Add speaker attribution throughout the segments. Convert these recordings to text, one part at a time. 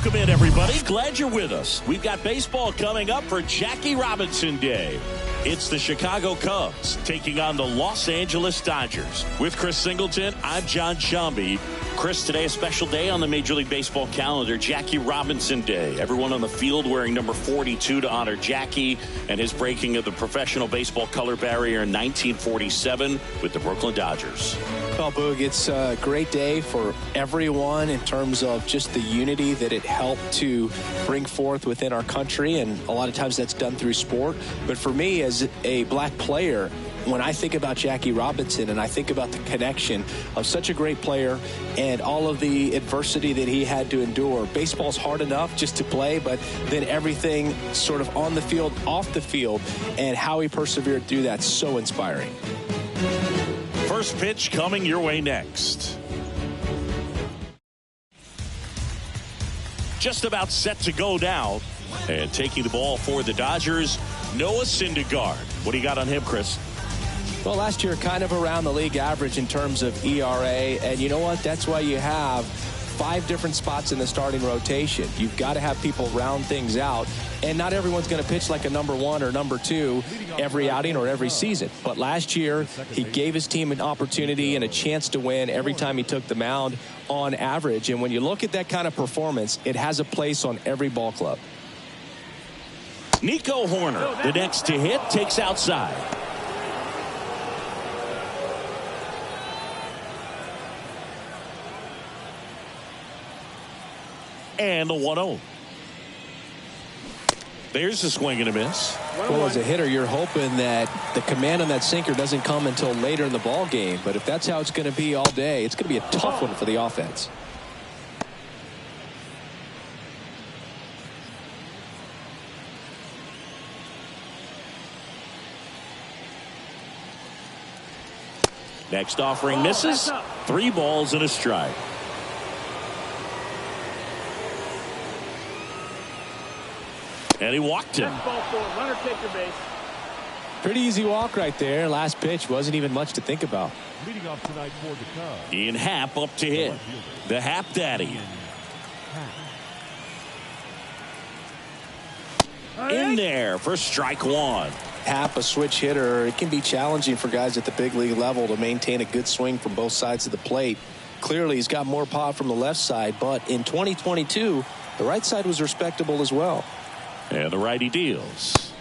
Speaker 1: Welcome in, everybody. Glad you're with us. We've got baseball coming up for Jackie Robinson Day. It's the Chicago Cubs taking on the Los Angeles Dodgers. With Chris Singleton, I'm John Shambi. Chris, today a special day on the Major League Baseball calendar, Jackie Robinson Day. Everyone on the field wearing number 42 to honor Jackie and his breaking of the professional baseball color barrier in 1947 with the Brooklyn Dodgers.
Speaker 2: Well, Boog, it's a great day for everyone in terms of just the unity that it helped to bring forth within our country, and a lot of times that's done through sport. But for me, as a black player, when I think about Jackie Robinson and I think about the connection of such a great player and all of the adversity that he had to endure, baseball's hard enough just to play, but then everything sort of on the field, off the field, and how he persevered through that's so inspiring.
Speaker 1: First pitch coming your way next. Just about set to go now. And taking the ball for the Dodgers, Noah Syndergaard. What do you got on him, Chris?
Speaker 2: Well, last year kind of around the league average in terms of ERA. And you know what? That's why you have 5 different spots in the starting rotation. You've got to have people round things out. And not everyone's going to pitch like a number 1 or number 2 every outing or every season. But last year, he gave his team an opportunity and a chance to win every time he took the mound on average. And when you look at that kind of performance, it has a place on every ball club.
Speaker 1: Nico Hoerner, the next to hit, takes outside. And the 1-0. There's a swing and a miss.
Speaker 2: Well, as a hitter, you're hoping that the command on that sinker doesn't come until later in the ball game. But if that's how it's going to be all day, it's going to be a tough one for the offense.
Speaker 1: Next offering misses. 3 balls and a strike. And he walked him.
Speaker 3: Runner take your base.
Speaker 2: Pretty easy walk right there. Last pitch wasn't even much to think about.
Speaker 4: Leading off tonight for the Cubs,
Speaker 1: Ian Happ up to hit. The Happ Daddy. In there for strike 1.
Speaker 2: Happ, a switch hitter. It can be challenging for guys at the big league level to maintain a good swing from both sides of the plate. Clearly, he's got more pop from the left side, but in 2022, the right side was respectable as well.
Speaker 1: And the righty deals.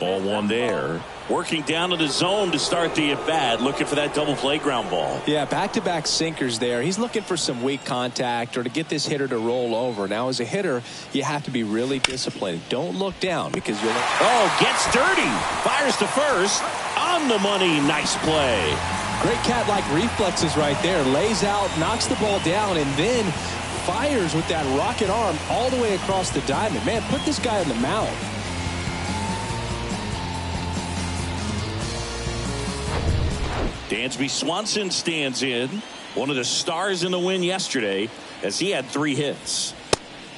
Speaker 1: Ball 1 there. Working down to the zone to start the at-bat, looking for that double play ground ball.
Speaker 2: Yeah, back-to-back sinkers there. He's looking for some weak contact or to get this hitter to roll over. Now, as a hitter, you have to be really disciplined. Don't look down because you'll...
Speaker 1: Oh, gets dirty. Fires to first. On the money. Nice play.
Speaker 2: Great cat-like reflexes right there. Lays out, knocks the ball down, and then fires with that rocket arm all the way across the diamond. Man, put this guy on the mound.
Speaker 1: Dansby Swanson stands in. One of the stars in the win yesterday as he had 3 hits.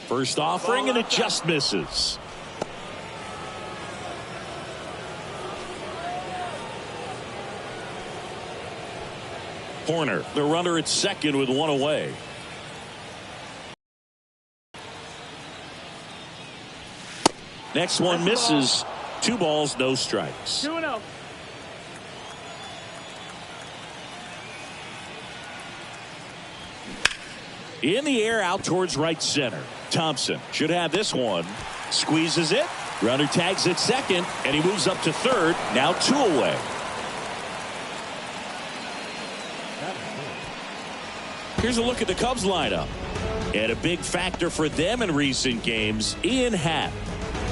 Speaker 1: First offering and it just misses. Hoerner, the runner at second with 1 away. Next one misses. 2 balls, no strikes.
Speaker 3: 2-0.
Speaker 1: In the air out towards right center. Thompson should have this one. Squeezes it. Runner tags at second, and he moves up to third. Now 2 away. Here's a look at the Cubs lineup. And a big factor for them in recent games, Ian Happ.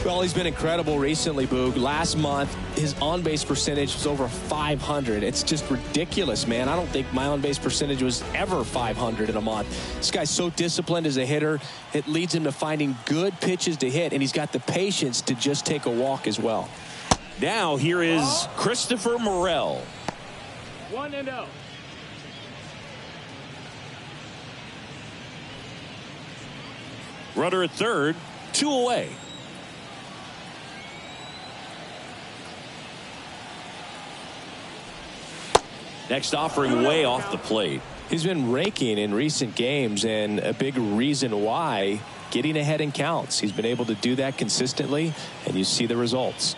Speaker 2: Well, he's been incredible recently, Boog. Last month, his on-base percentage was over 500. It's just ridiculous, man. I don't think my on-base percentage was ever 500 in a month. This guy's so disciplined as a hitter. It leads him to finding good pitches to hit, and he's got the patience to just take a walk as well.
Speaker 1: Now here is Christopher Morel.
Speaker 3: 1-0.
Speaker 1: Runner at third, 2 away. Next offering way off the plate.
Speaker 2: He's been raking in recent games, and a big reason why getting ahead in counts. He's been able to do that consistently, and you see the results.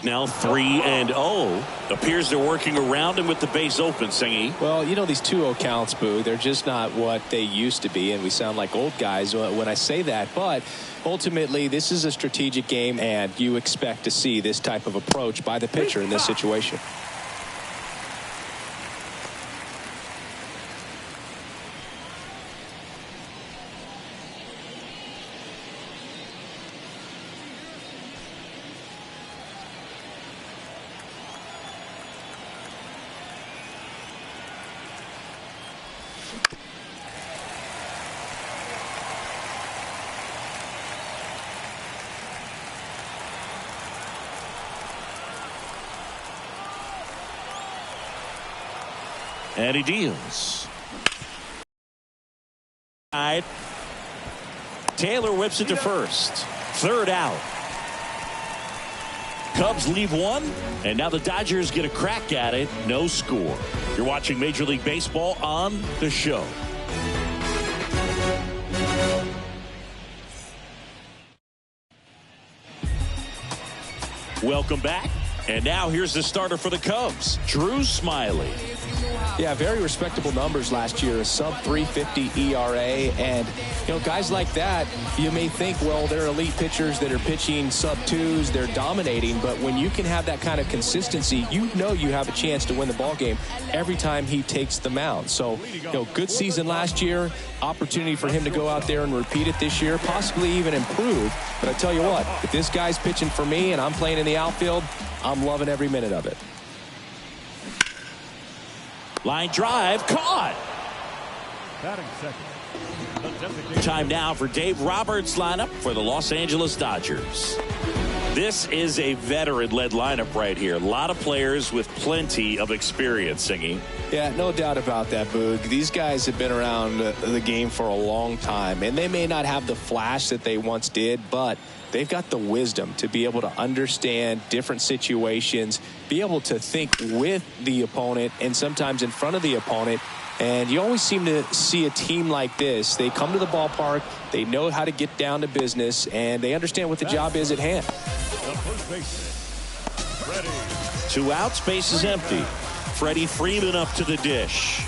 Speaker 1: Now 3-0. Appears they're working around him with the base open, Singy.
Speaker 2: Well, you know, these 2-0 counts, Boo, they're just not what they used to be, and we sound like old guys when I say that. But ultimately, this is a strategic game, and you expect to see this type of approach by the pitcher in this situation.
Speaker 1: And he deals. Taylor whips it to first. Third out. Cubs leave one, and now the Dodgers get a crack at it. No score. You're watching Major League Baseball on The Show. Welcome back. And now here's the starter for the Cubs, Drew Smiley.
Speaker 2: Yeah, very respectable numbers last year, a sub-350 ERA. And, you know, guys like that, you may think, well, they're elite pitchers that are pitching sub-2s, they're dominating. But when you can have that kind of consistency, you know you have a chance to win the ball game every time he takes the mound. So, you know, good season last year, opportunity for him to go out there and repeat it this year, possibly even improve. But I tell you what, if this guy's pitching for me and I'm playing in the outfield, I'm loving every minute of it.
Speaker 1: Line drive, caught. Time now for Dave Roberts' lineup for the Los Angeles Dodgers. This is a veteran-led lineup right here. A lot of players with plenty of experience, Singy.
Speaker 2: Yeah, no doubt about that, Boog. These guys have been around the game for a long time, and they may not have the flash that they once did, but they've got the wisdom to be able to understand different situations, be able to think with the opponent and sometimes in front of the opponent. And you always seem to see a team like this. They come to the ballpark, they know how to get down to business, and they understand what the job is at hand.
Speaker 1: 2 outs, base is empty. Freddie Freeman up to the dish.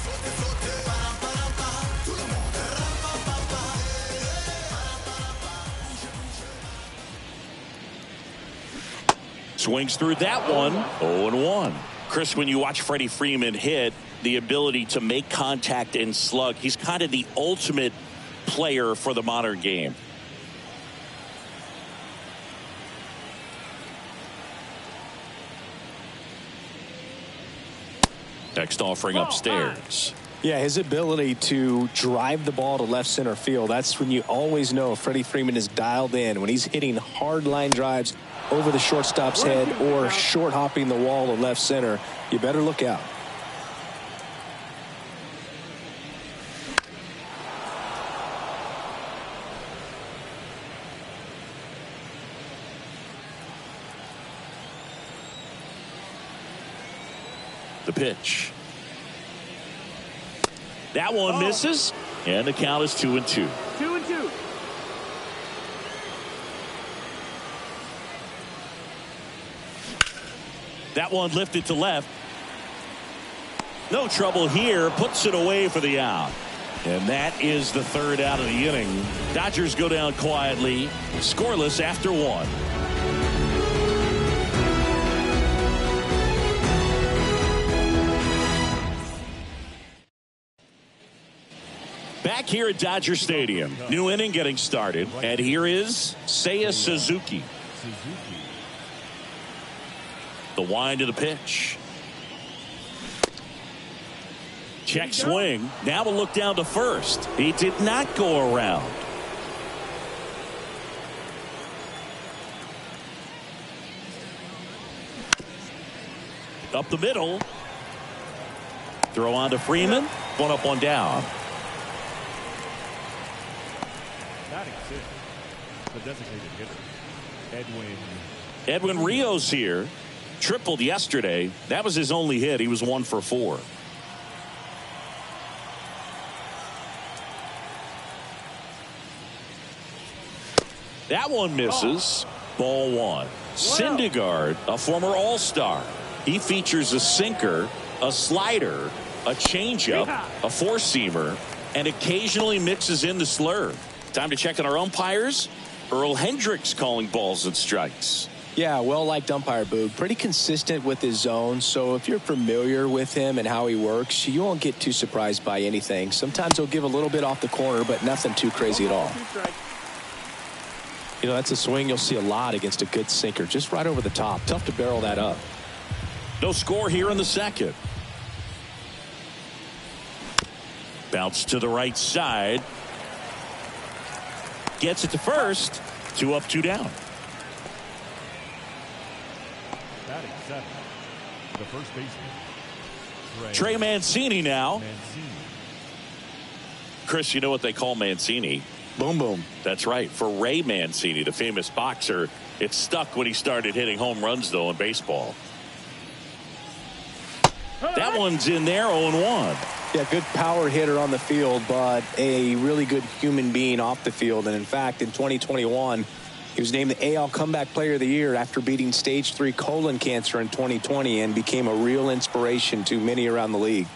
Speaker 1: Swings through that one. 0-1. Chris, when you watch Freddie Freeman hit, the ability to make contact and slug, he's kind of the ultimate player for the modern game. Next offering upstairs.
Speaker 2: Yeah, his ability to drive the ball to left center field, that's when you always know Freddie Freeman is dialed in. When he's hitting hard line drives over the shortstop's head or short hopping the wall to left center, you better look out.
Speaker 1: The pitch. That one misses, and the count is 2-2.
Speaker 3: 2-2.
Speaker 1: That one lifted to left. No trouble here. Puts it away for the out. And that is the third out of the inning. Dodgers go down quietly, scoreless after 1. Back here at Dodger Stadium. New inning getting started. And here is Seiya Suzuki. The wind of the pitch. Check swing. Now we'll look down to first. He did not go around. Up the middle. Throw on to Freeman. One up, one down.
Speaker 4: The designated hitter,
Speaker 1: Edwin Rios here. Tripled yesterday. That was his only hit. He was 1 for 4. That one misses. Ball one. Syndergaard, a former All-Star. He features a sinker, a slider, a changeup, a four-seamer, and occasionally mixes in the slurve. Time to check on our umpires. Earl Hendricks calling balls and strikes.
Speaker 2: Yeah, well-liked umpire, Boog. Pretty consistent with his zone, so if you're familiar with him and how he works, you won't get too surprised by anything. Sometimes he'll give a little bit off the corner, but nothing too crazy at all. You know, that's a swing you'll see a lot against a good sinker, just right over the top. Tough to barrel that up.
Speaker 1: No score here in the second. Bounce to the right side. Gets it to first. 2 up, 2 down.
Speaker 4: Batting seven, the first baseman,
Speaker 1: Trey Mancini now.
Speaker 4: Mancini.
Speaker 1: Chris, you know what they call Mancini?
Speaker 2: Boom, boom.
Speaker 1: That's right. For Ray Mancini, the famous boxer, it stuck when he started hitting home runs, though, in baseball. That one's in there, 0-1.
Speaker 2: Yeah, good power hitter on the field, but a really good human being off the field. And in fact, in 2021, he was named the AL Comeback Player of the Year after beating stage 3 colon cancer in 2020 and became a real inspiration to many around the league.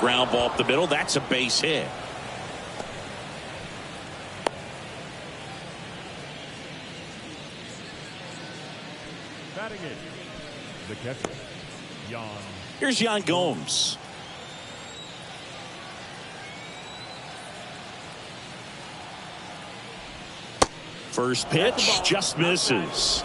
Speaker 1: Ground ball up the middle. That's a base hit.
Speaker 4: Batting it, the catcher, Jan.
Speaker 1: Here's Yan Gomes. First pitch just misses.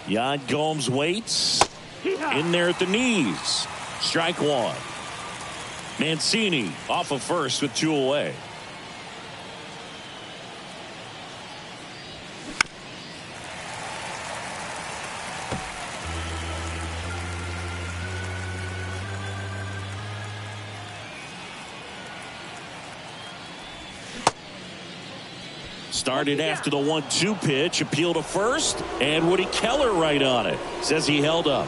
Speaker 1: Yan Gomes waits. In there at the knees. Strike one. Mancini off of first with 2 away. Started after the 1-2 pitch, appeal to first, and Woody Keller right on it. Says he held up.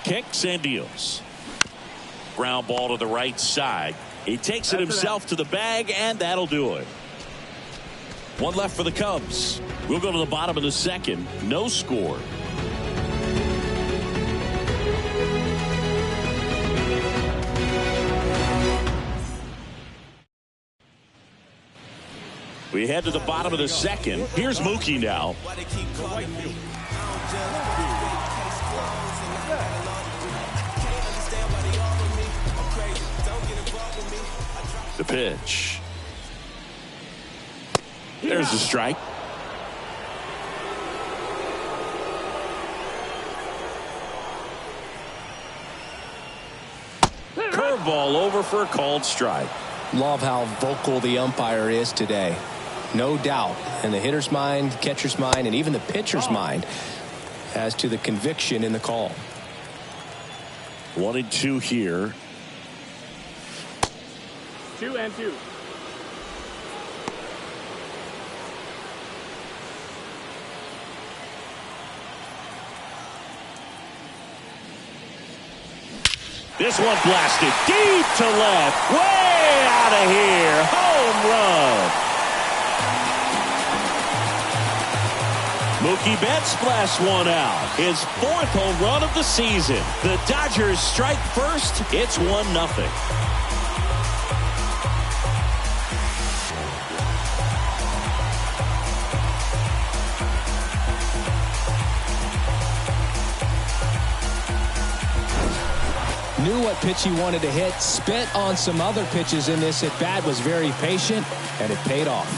Speaker 1: Kicks and deals. Ground ball to the right side. He takes it himself to the bag, and that'll do it. One left for the Cubs. We'll go to the bottom of the second. No score. We head to the bottom of the second. Here's Mookie now. The pitch. There's the strike. Curveball over for a called strike.
Speaker 2: Love how vocal the umpire is today. No doubt in the hitter's mind, catcher's mind, and even the pitcher's mind as to the conviction in the call.
Speaker 1: 1-2 here.
Speaker 3: 2-2.
Speaker 1: This one blasted deep to left. Way out of here. Home run. Mookie Betts blasts one out. His 4th home run of the season. The Dodgers strike first. It's 1-0.
Speaker 2: Knew what pitch he wanted to hit, spit on some other pitches in this at bat, was very patient, and it paid off.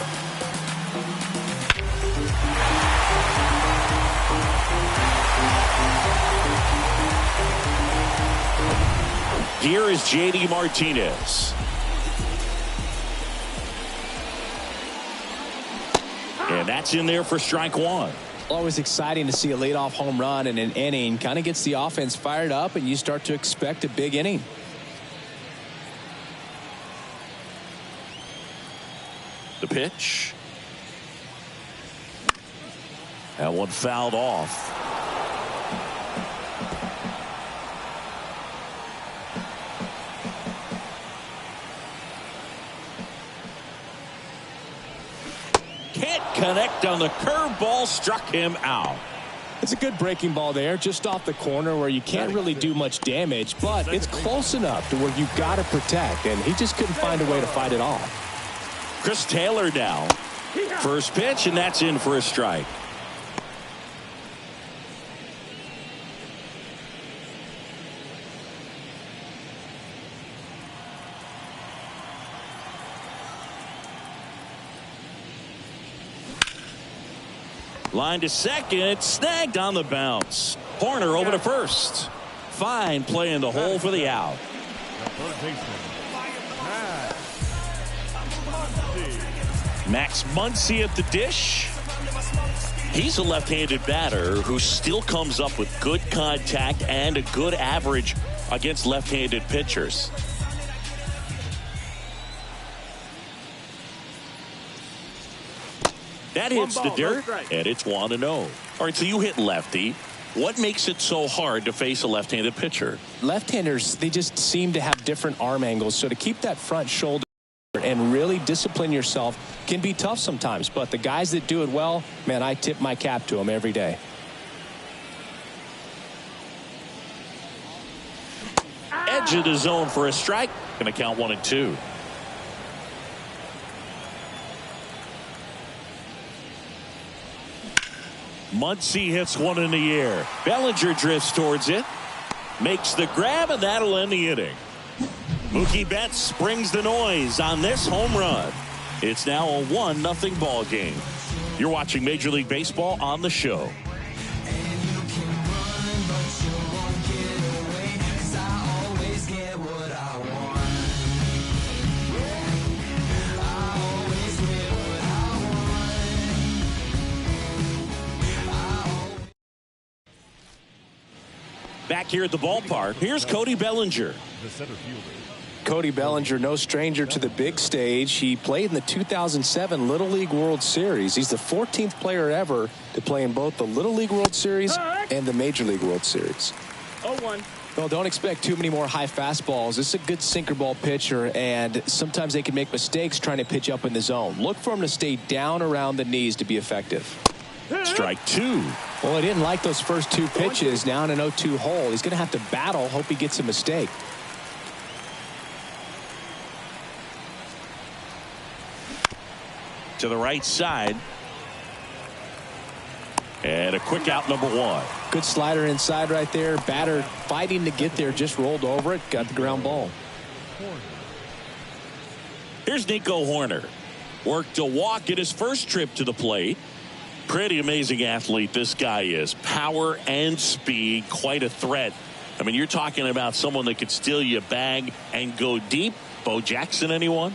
Speaker 1: Here is J.D. Martinez. And that's in there for strike one.
Speaker 2: Always exciting to see a leadoff home run in an inning. Kind of gets the offense fired up, and you start to expect a big inning.
Speaker 1: The pitch. That one fouled off. Can't connect on the curveball, struck him out.
Speaker 2: It's a good breaking ball there, just off the corner where you can't really do much damage, but it's close enough to where you've got to protect, and he just couldn't find a way to fight it off.
Speaker 1: Chris Taylor now. First pitch, and that's in for a strike. Line to second, snagged on the bounce. Horner over to first. Fine play in the hole for the out. Max Muncy at the dish. He's a left-handed batter who still comes up with good contact and a good average against left-handed pitchers. That hits the dirt, and it's 1-0. All right, so you hit lefty. What makes it so hard to face a left-handed pitcher?
Speaker 2: Left-handers, they just seem to have different arm angles, so to keep that front shoulder and really discipline yourself can be tough sometimes. But the guys that do it well, man, I tip my cap to them every day.
Speaker 1: Edge of the zone for a strike. Going to count 1-2. Muncy hits one in the air. Bellinger drifts towards it. Makes the grab, and that'll end the inning. Mookie Betts brings the noise on this home run. It's now a 1-0 ball game. You're watching Major League Baseball on the show. Back here at the ballpark, here's Cody Bellinger.
Speaker 4: The center fielder.
Speaker 2: Cody Bellinger, no stranger to the big stage. He played in the 2007 Little League World Series. He's the 14th player ever to play in both the Little League World Series and the Major League World Series.
Speaker 3: 0-1.
Speaker 2: Well, don't expect too many more high fastballs. This is a good sinker ball pitcher, and sometimes they can make mistakes trying to pitch up in the zone. Look for him to stay down around the knees to be effective.
Speaker 1: Strike two.
Speaker 2: Well, he didn't like those first two pitches. Now in an 0-2 hole. He's going to have to battle. Hope he gets a mistake.
Speaker 1: To the right side. And a quick out, number one.
Speaker 2: Good slider inside right there. Batter fighting to get there. Just rolled over it. Got the ground ball.
Speaker 1: Here's Nico Horner. Worked a walk at his first trip to the plate. Pretty amazing athlete this guy is. Power and speed, quite a threat. I mean, you're talking about someone that could steal your bag and go deep. Bo Jackson, anyone?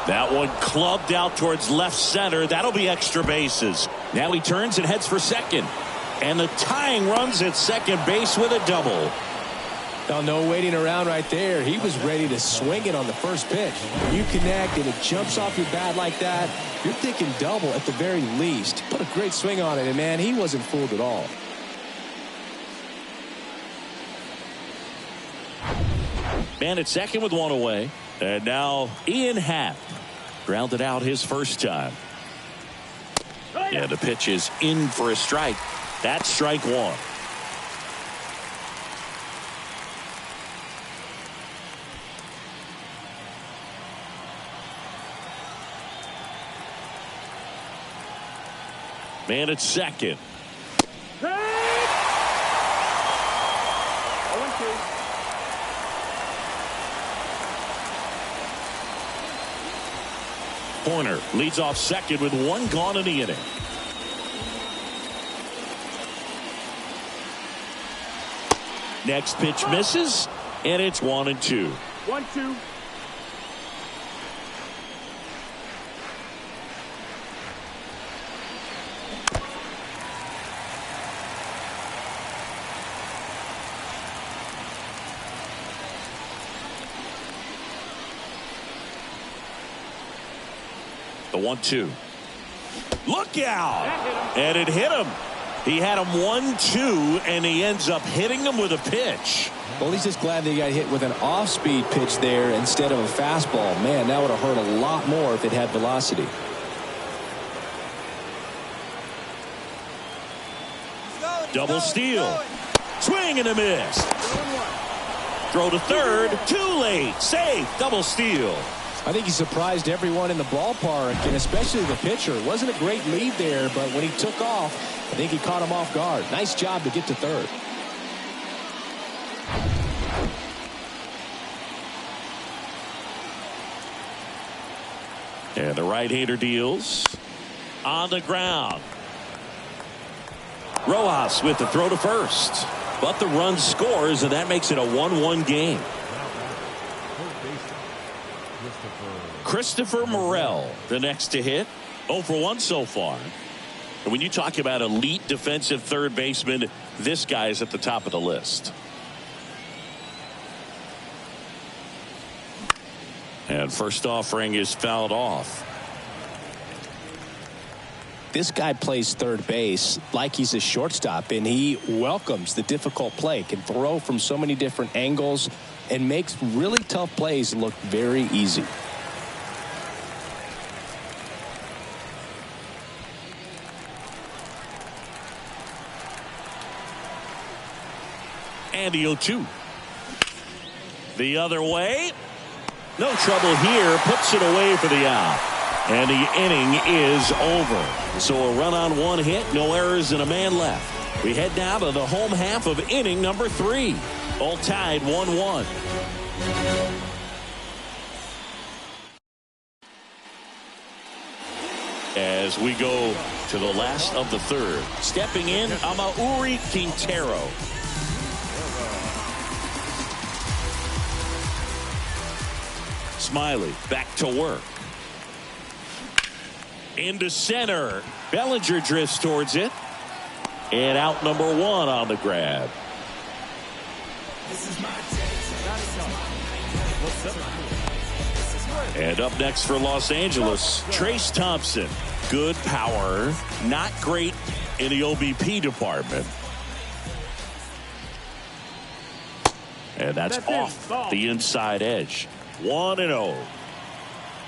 Speaker 1: That one clubbed out towards left center. That'll be extra bases. Now he turns and heads for second. And the tying runs at second base with a double.
Speaker 2: Oh, no waiting around right there. He was ready to swing it on the first pitch. When you connect and it jumps off your bat like that, you're thinking double at the very least. Put a great swing on it, and man, he wasn't fooled at all.
Speaker 1: Man at second with one away. And now Ian Happ grounded out his first time. Yeah, the pitch is in for a strike. That's strike one. Man at second.
Speaker 3: 0-2.
Speaker 1: Horner leads off second with one gone in the inning. Next pitch misses, and it's 1-2.
Speaker 3: 1-2.
Speaker 1: The 1-2. Look out! And it hit him. He had him 1-2, and he ends up hitting him with a pitch.
Speaker 2: Well, he's just glad that he got hit with an off-speed pitch there instead of a fastball. Man, that would have hurt a lot more if it had velocity.
Speaker 1: Double steal. Swing and a miss. Throw to third. Too late. Safe. Double steal.
Speaker 2: I think he surprised everyone in the ballpark, and especially the pitcher. It wasn't a great lead there, but when he took off, I think he caught him off guard. Nice job to get to third.
Speaker 1: And the right-hander deals. On the ground. Rojas with the throw to first. But the run scores, and that makes it a 1-1 game. Christopher Morel, the next to hit. 0 for 1 so far. And when you talk about elite defensive third baseman, this guy is at the top of the list. And first offering is fouled off.
Speaker 2: This guy plays third base like he's a shortstop, and he welcomes the difficult play, can throw from so many different angles, and makes really tough plays look very easy.
Speaker 1: And the 0-2. The other way. No trouble here. Puts it away for the out. And the inning is over. So a run on one hit. No errors and a man left. We head now to the home half of inning number 3. All tied 1-1. As we go to the last of the third. Stepping in, Amaury Quintero. Smiley back to work. Into center. Bellinger drifts towards it. And out number 1 on the grab. And up next for Los Angeles, Trace Thompson. Good power, not great in the OBP department. And that's off the inside edge. 1-0.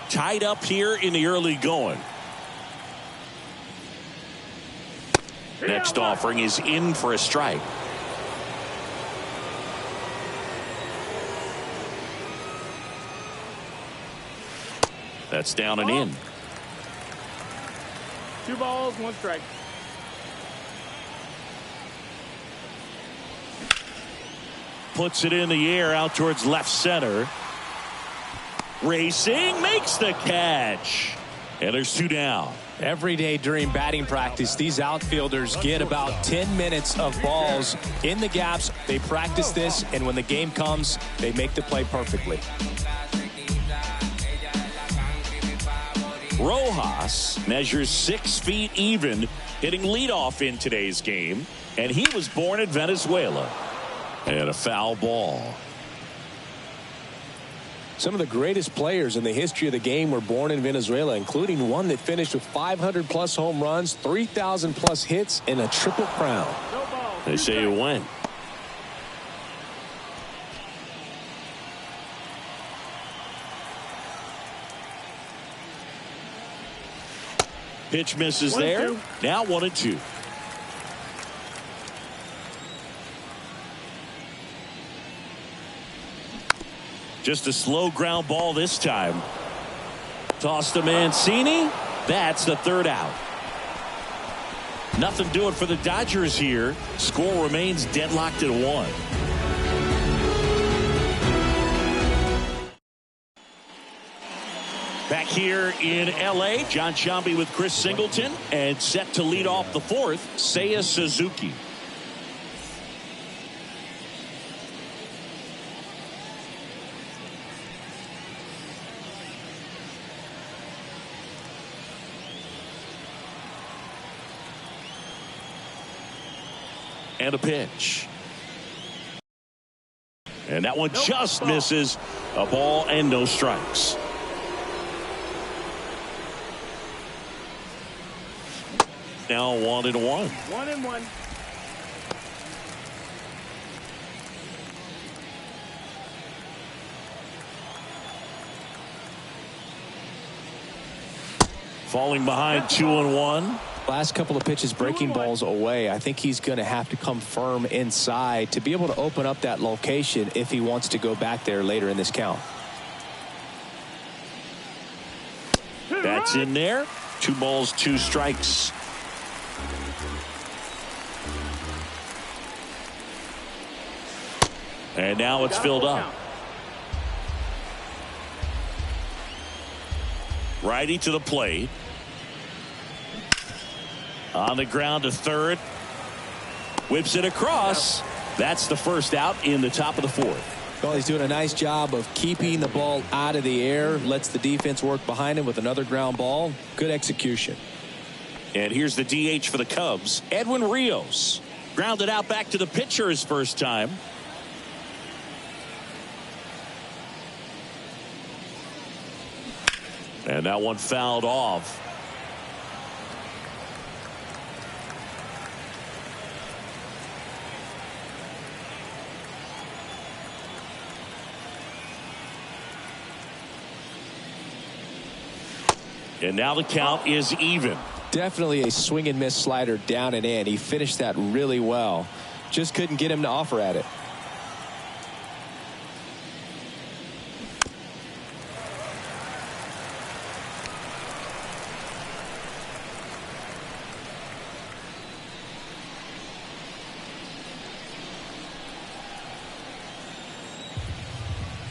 Speaker 1: Tied up here in the early going. Next offering is in for a strike. That's down and in.
Speaker 3: 2 balls, 1 strike.
Speaker 1: Puts it in the air out towards left center. Racing, makes the catch. And there's 2 down.
Speaker 2: Every day during batting practice, these outfielders get about 10 minutes of balls in the gaps. They practice this, and when the game comes, they make the play perfectly.
Speaker 1: Rojas measures 6 feet even, hitting leadoff in today's game. And he was born in Venezuela. And a foul ball.
Speaker 2: Some of the greatest players in the history of the game were born in Venezuela, including one that finished with 500-plus home runs, 3,000-plus hits, and a triple crown.
Speaker 1: They say you win. Pitch misses there. Now 1-2. Just a slow ground ball this time. Toss to Mancini. That's the 3rd out. Nothing doing for the Dodgers here. Score remains deadlocked at 1. Back here in L.A., John Sciambi with Chris Singleton. And set to lead off the 4th, Seiya Suzuki. And a pitch. And that one just misses. A ball and no strikes. Now 1-1.
Speaker 3: 1-1.
Speaker 1: Falling behind 2-1.
Speaker 2: Last couple of pitches breaking balls away. I think he's going to have to come firm inside to be able to open up that location if he wants to go back there later in this count.
Speaker 1: That's in there. 2 balls, 2 strikes. And now it's filled up. Righty to the plate. On the ground to third. Whips it across. That's the first out in the top of the 4th.
Speaker 2: Well, he's doing a nice job of keeping the ball out of the air. Lets the defense work behind him with another ground ball. Good execution.
Speaker 1: And here's the DH for the Cubs, Edwin Rios. Grounded out back to the pitcher his first time. And that one fouled off. And now the count is even.
Speaker 2: Definitely a swing and miss slider down and in. He finished that really well. Just couldn't get him to offer at it.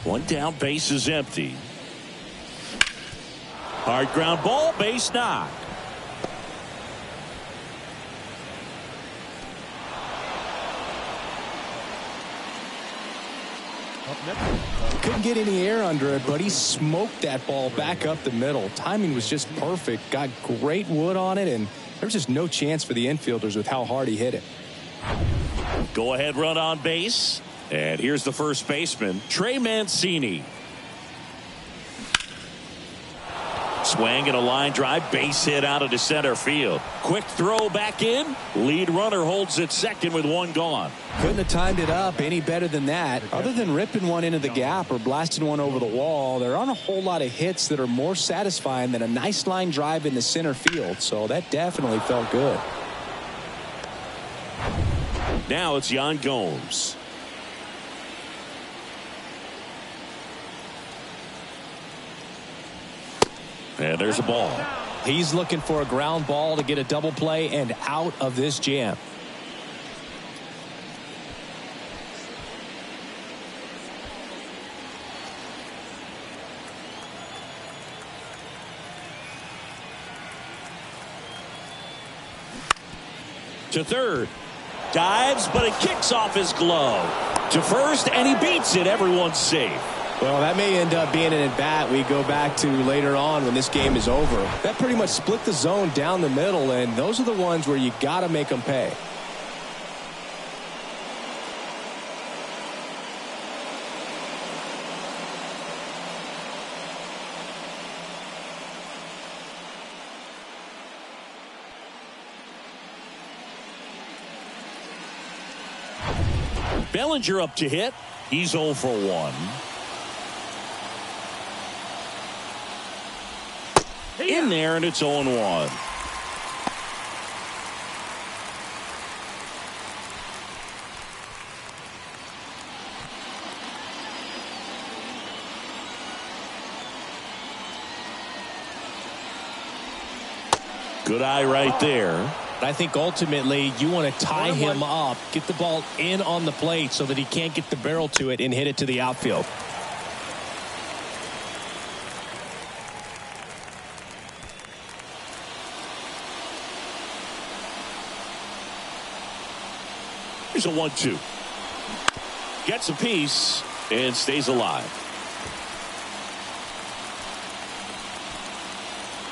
Speaker 1: One down, base is empty. Hard ground ball, base knock.
Speaker 2: Couldn't get any air under it, but he smoked that ball back up the middle. Timing was just perfect. Got great wood on it, and there was just no chance for the infielders with how hard he hit it.
Speaker 1: Go ahead run on base. And here's the first baseman, Trey Mancini. Swing and a line drive, base hit out into center field. Quick throw back in. Lead runner holds at second with 1 gone.
Speaker 2: Couldn't have timed it up any better than that. Other than ripping one into the gap or blasting one over the wall, there aren't a whole lot of hits that are more satisfying than a nice line drive in the center field. So that definitely felt good.
Speaker 1: Now it's Yan Gomes. And there's a ball.
Speaker 2: He's looking for a ground ball to get a double play and out of this jam.
Speaker 1: To third. Dives, but it kicks off his glove. To first, and he beats it. Everyone's safe.
Speaker 2: Well, that may end up being an at-bat we go back to later on when this game is over. That pretty much split the zone down the middle, and those are the ones where you got to make them pay.
Speaker 1: Bellinger up to hit. He's 0 for 1. In there, and it's 0-1. Good eye right there.
Speaker 2: I think ultimately you want to tie him up, get the ball in on the plate so that he can't get the barrel to it and hit it to the outfield.
Speaker 1: Here's a 1-2. Gets a piece and stays alive.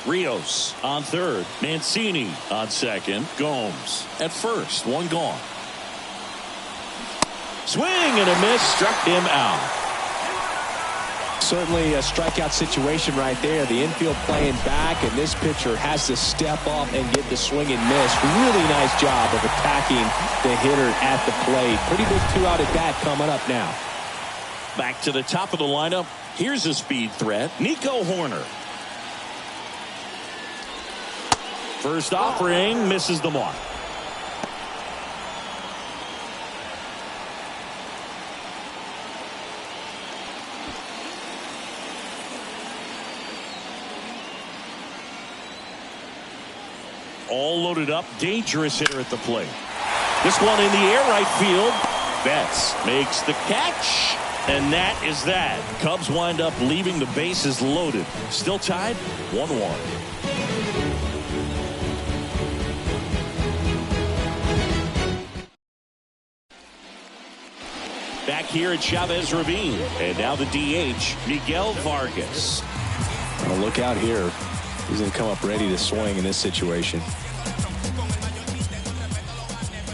Speaker 1: Rios on third. Mancini on second. Gomes at first. 1 gone. Swing and a miss. Struck him out.
Speaker 2: Certainly a strikeout situation right there. The infield playing back, and this pitcher has to step up and get the swing and miss. Really nice job of attacking the hitter at the plate. Pretty big 2-out at bat coming up now.
Speaker 1: Back to the top of the lineup. Here's a speed threat, Nico Horner. First offering misses the mark. All loaded up, dangerous hitter at the plate. This one in the air, right field. Betts makes the catch, and that is that. Cubs wind up leaving the bases loaded. Still tied, 1-1. Back here at Chavez Ravine, and now the DH, Miguel Vargas.
Speaker 2: Well, look out here. He's going to come up ready to swing in this situation.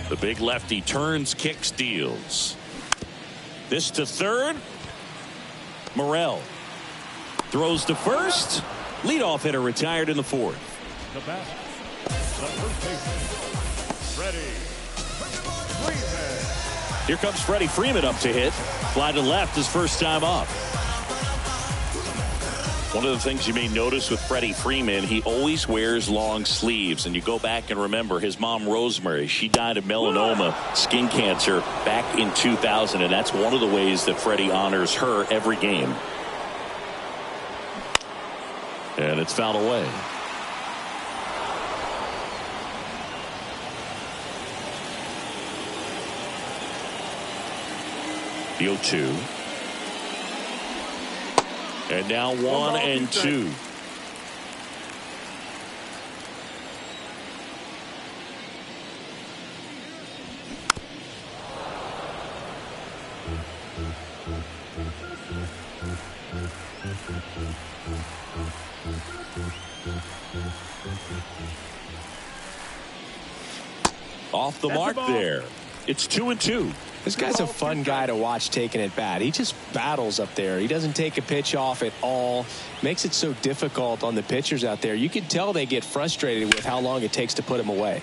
Speaker 1: The big lefty turns, kicks, deals. This to third. Morel throws to first. Leadoff hitter retired in the fourth.
Speaker 4: The bat, the first baseman, Freddie Freeman.
Speaker 1: Here comes Freddie Freeman up to hit. Fly to left his first time up. One of the things you may notice with Freddie Freeman, he always wears long sleeves. And you go back and remember his mom, Rosemary, she died of melanoma, skin cancer, back in 2000. And that's one of the ways that Freddie honors her every game. And it's fouled away. The 0-2. And now 1-2. Off the mark there. It's 2-2.
Speaker 2: This guy's a fun guy to watch taking at bat. He just battles up there. He doesn't take a pitch off at all. Makes it so difficult on the pitchers out there. You can tell they get frustrated with how long it takes to put him away.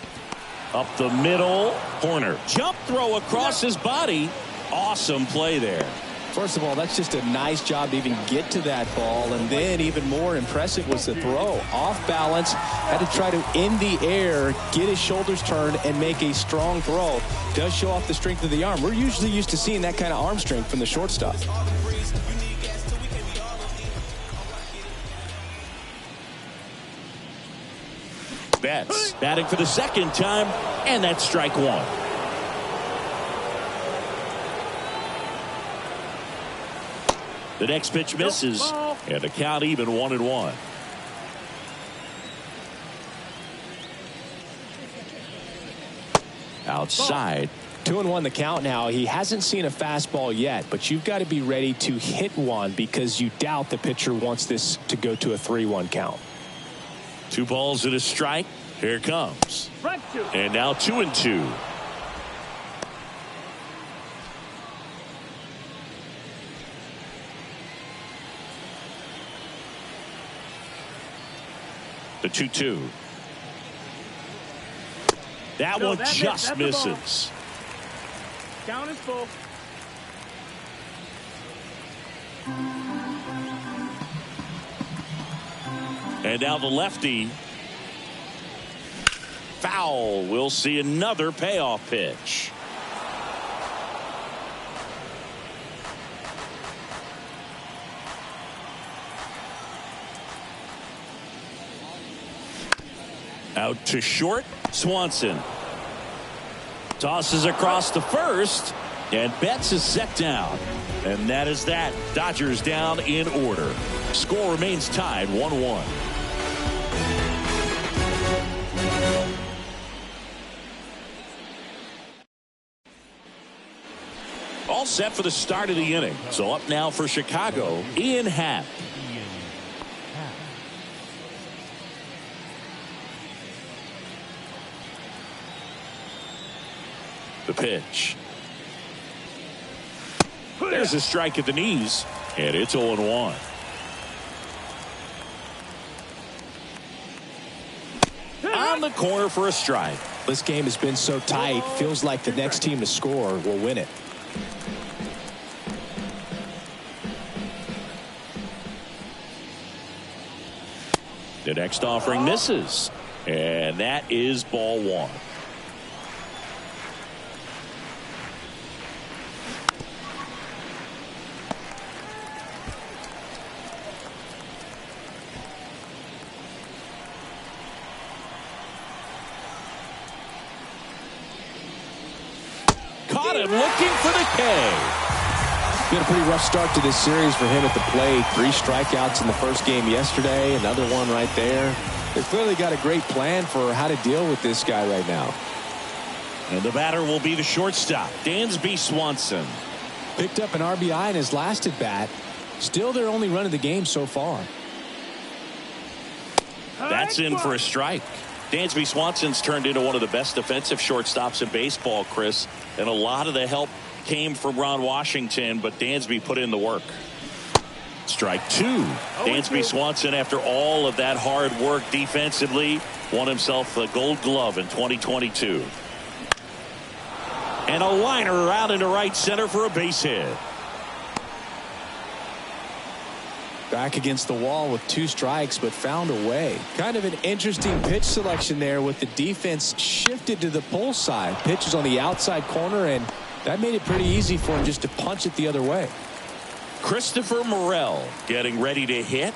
Speaker 1: Up the middle. Horner. Jump throw across his body. Awesome play there.
Speaker 2: First of all, that's just a nice job to even get to that ball. And then even more impressive was the throw. Off balance. Had to try to, in the air, get his shoulders turned and make a strong throw. Does show off the strength of the arm. We're usually used to seeing that kind of arm strength from the shortstop.
Speaker 1: Betts batting for the second time, and that's strike one. The next pitch misses, and the count even 1-1. Outside.
Speaker 2: 2-1 the count now. He hasn't seen a fastball yet, but you've got to be ready to hit one because you doubt the pitcher wants this to go to a 3-1 count.
Speaker 1: 2 balls and a strike. Here it comes. And now 2-2. The 2-2. That one just misses.
Speaker 3: Count is full.
Speaker 1: And now the lefty. Foul. We'll see another payoff pitch. Out to short. Swanson tosses across the first, and Betts is set down. And that is that. Dodgers down in order. Score remains tied 1-1. All set for the start of the inning. So up now for Chicago, Ian Happ. The pitch. There's a strike at the knees. And it's 0-1. On the corner for a strike.
Speaker 2: This game has been so tight, feels like the next team to score will win it.
Speaker 1: The next offering misses. And that is ball one. Caught him looking for the K.
Speaker 2: Been a pretty rough start to this series for him at the plate. 3 strikeouts in the first game yesterday. Another one right there. They've clearly got a great plan for how to deal with this guy right now.
Speaker 1: And the batter will be the shortstop, Dansby Swanson.
Speaker 2: Picked up an RBI in his last at bat. Still their only run of the game so far.
Speaker 1: That's in for a strike. Dansby Swanson's turned into one of the best defensive shortstops in baseball, Chris. And a lot of the help came from Ron Washington, but Dansby put in the work. Strike 2. Dansby Swanson, after all of that hard work defensively, won himself the Gold Glove in 2022. And a liner out into right center for a base hit.
Speaker 2: Back against the wall with 2 strikes, but found a way. Kind of an interesting pitch selection there with the defense shifted to the pull side. Pitch is on the outside corner, and that made it pretty easy for him just to punch it the other way.
Speaker 1: Christopher Morel getting ready to hit.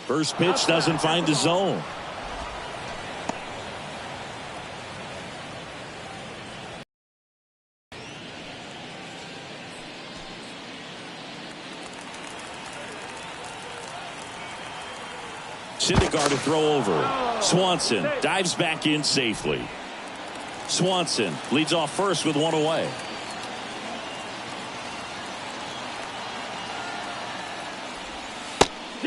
Speaker 1: First pitch doesn't find the zone. Syndergaard to throw over. Swanson dives back in safely. Swanson leads off first with 1 away.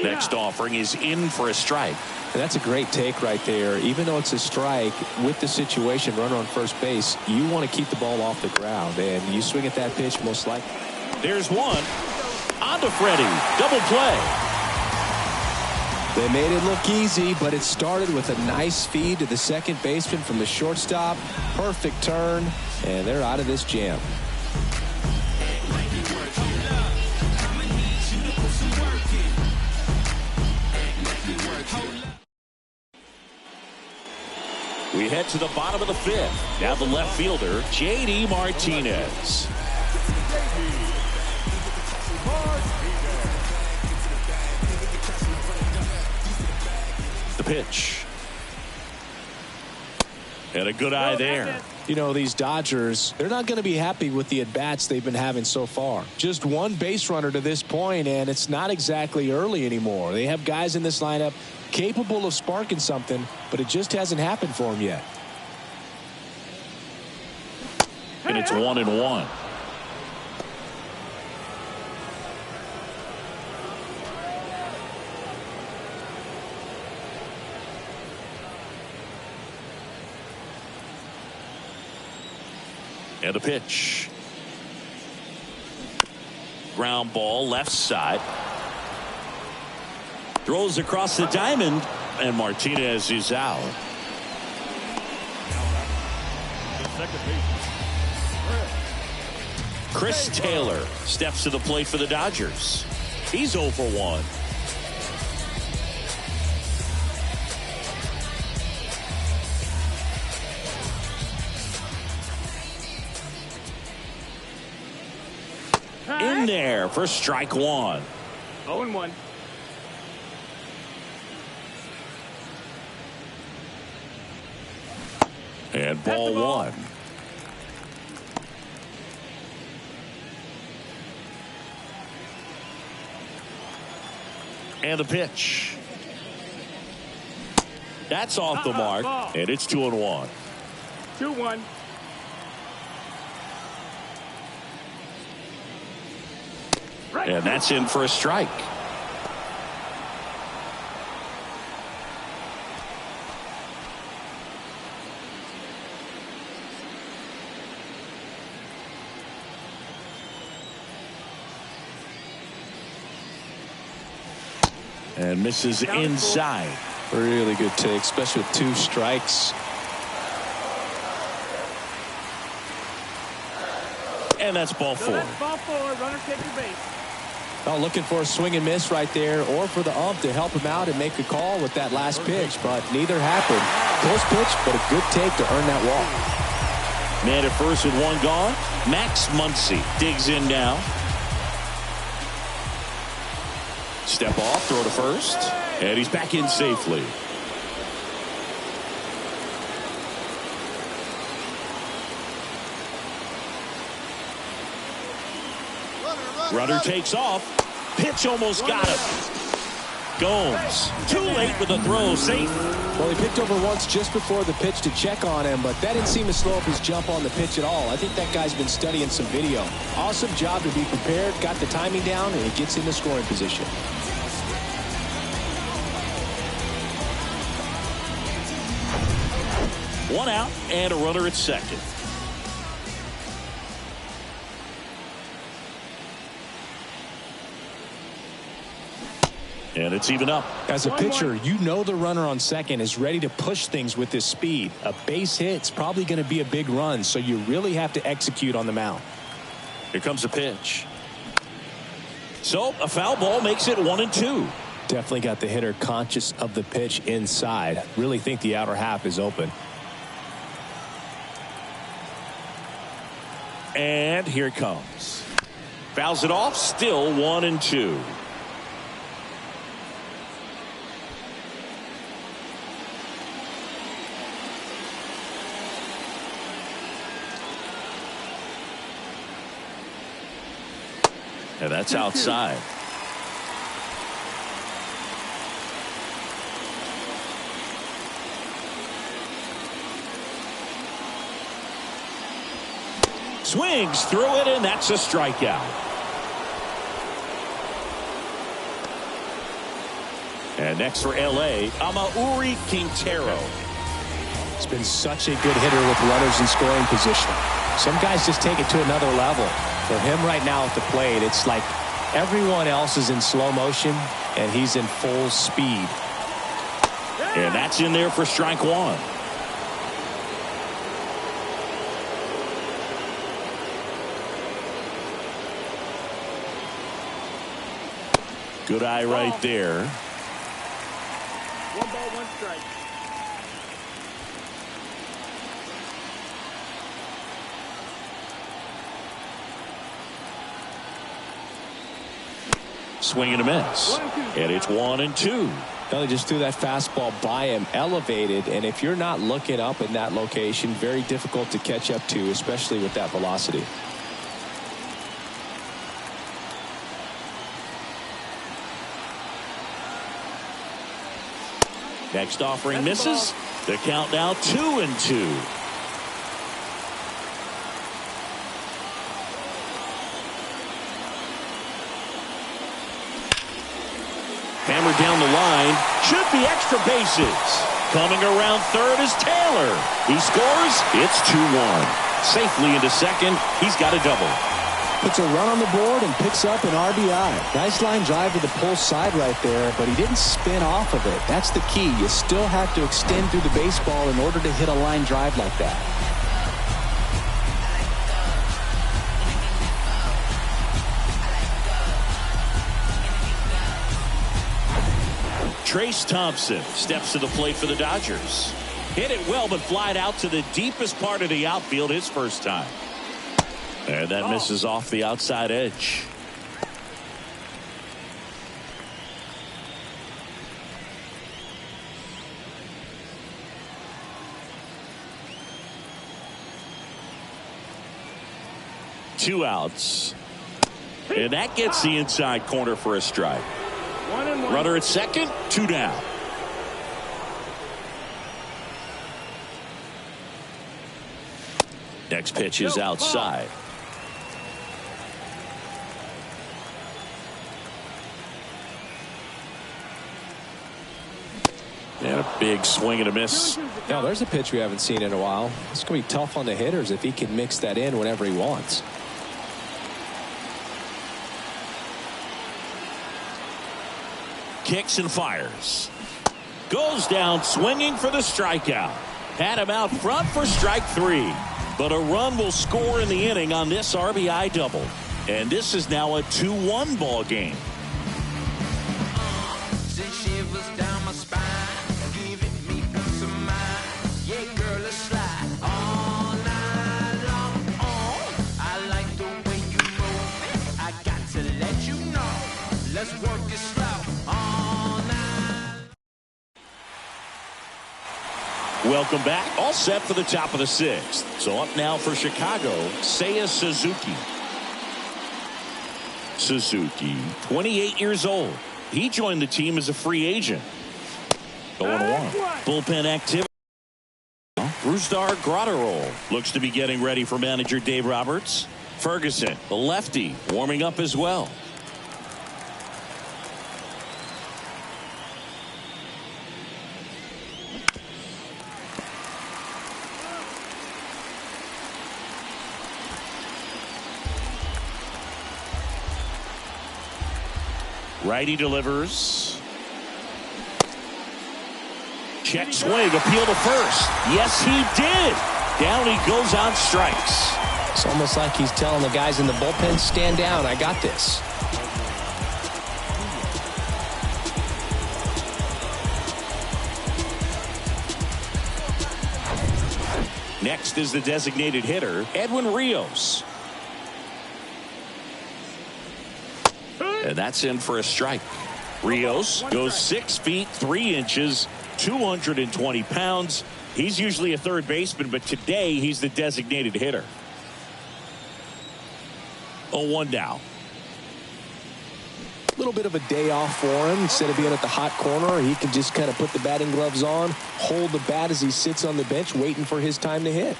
Speaker 1: Next offering is in for a strike.
Speaker 2: And that's a great take right there. Even though it's a strike, with the situation, runner on first base, you want to keep the ball off the ground, and you swing at that pitch most likely.
Speaker 1: There's one. On to Freddie. Double play.
Speaker 2: They made it look easy, but it started with a nice feed to the second baseman from the shortstop. Perfect turn, and they're out of this jam.
Speaker 1: We head to the bottom of the 5th. Now the left fielder, J.D. Martinez. The pitch. And a good eye there.
Speaker 2: You know, these Dodgers, they're not going to be happy with the at-bats they've been having so far. Just one base runner to this point, and it's not exactly early anymore. They have guys in this lineup capable of sparking something, but it just hasn't happened for them yet.
Speaker 1: And it's 1-1. And the pitch. Ground ball left side. Throws across the diamond, and Martinez is out. Chris Taylor steps to the plate for the Dodgers. He's 0 for 1. In there for strike 1.
Speaker 3: 0-1.
Speaker 1: And ball 1. And the pitch. That's off the mark, and it's 2-1.
Speaker 3: 2-1.
Speaker 1: And that's in for a strike. And misses inside.
Speaker 2: Really good take, especially with 2 strikes.
Speaker 1: And that's ball 4.
Speaker 3: Ball 4. Runner taking base.
Speaker 2: Well, looking for a swing and miss right there, or for the ump to help him out and make a call with that last pitch, but neither happened. Close pitch, but a good take to earn that walk.
Speaker 1: Man at first with 1 gone. Max Muncy digs in now. Step off, throw to first, and he's back in safely. Runner takes off. Pitch almost got him. Gomes too late with the throw, safe.
Speaker 2: Well, he picked over once just before the pitch to check on him, but that didn't seem to slow up his jump on the pitch at all. I think that guy's been studying some video. Awesome job to be prepared, got the timing down, and he gets in the scoring position.
Speaker 1: One out and a runner at second. And it's even up.
Speaker 2: As a pitcher, you know the runner on second is ready to push things with his speed. A base hit's probably going to be a big run, so you really have to execute on the mound.
Speaker 1: Here comes a pitch. So a foul ball makes it 1-2.
Speaker 2: Definitely got the hitter conscious of the pitch inside. Really think the outer half is open.
Speaker 1: And here it comes. Fouls it off, still 1-2. And that's outside. Swings through it, and that's a strikeout. And next for L.A., Amauri Quintero.
Speaker 2: He's been such a good hitter with runners in scoring position. Some guys just take it to another level. For him right now at the plate, it's like everyone else is in slow motion, and he's in full speed.
Speaker 1: And that's in there for strike 1. Good eye right there.
Speaker 3: 1 ball, 1 strike.
Speaker 1: Swing and a miss. And it's 1-2.
Speaker 2: Well, they just threw that fastball by him, elevated, and if you're not looking up in that location, very difficult to catch up to, especially with that velocity.
Speaker 1: Next offering misses. The count now 2-2. Hammered down the line. Should be extra bases. Coming around third is Taylor. He scores. It's 2-1. Safely into second. He's got a double.
Speaker 2: Puts a run on the board and picks up an RBI. Nice line drive to the pull side right there, but he didn't spin off of it. That's the key. You still have to extend through the baseball in order to hit a line drive like that.
Speaker 1: Trace Thompson steps to the plate for the Dodgers. Hit it well, but flied out to the deepest part of the outfield his first time. And that misses off the outside edge. Two outs. And that gets the inside corner for a strike.
Speaker 3: 1-1.
Speaker 1: Runner at second, 2 down. Next pitch is outside. And a big swing and a miss.
Speaker 2: Now there's a pitch we haven't seen in a while. It's going to be tough on the hitters if he can mix that in whenever he wants.
Speaker 1: Kicks and fires. Goes down swinging for the strikeout. Had him out front for strike 3. But a run will score in the inning on this RBI double. And this is now a 2-1 ball game. Welcome back. All set for the top of the 6th. So up now for Chicago, Seiya Suzuki. Suzuki, 28 years old. He joined the team as a free agent. 0-1. Bullpen activity. Brusdar Graterol looks to be getting ready for manager Dave Roberts. Ferguson, the lefty, warming up as well. Righty delivers. Check swing, appeal to first. Yes, he did. Down he goes on strikes.
Speaker 2: It's almost like he's telling the guys in the bullpen, stand down, I got this.
Speaker 1: Next is the designated hitter, Edwin Rios. And that's in for a strike. Rios goes 6 feet 3 inches, 220 pounds. He's usually a third baseman, but today he's the designated hitter. 0-1 now.
Speaker 2: A little bit of a day off for him. Instead of being at the hot corner, he can just kind of put the batting gloves on, hold the bat as he sits on the bench waiting for his time to hit.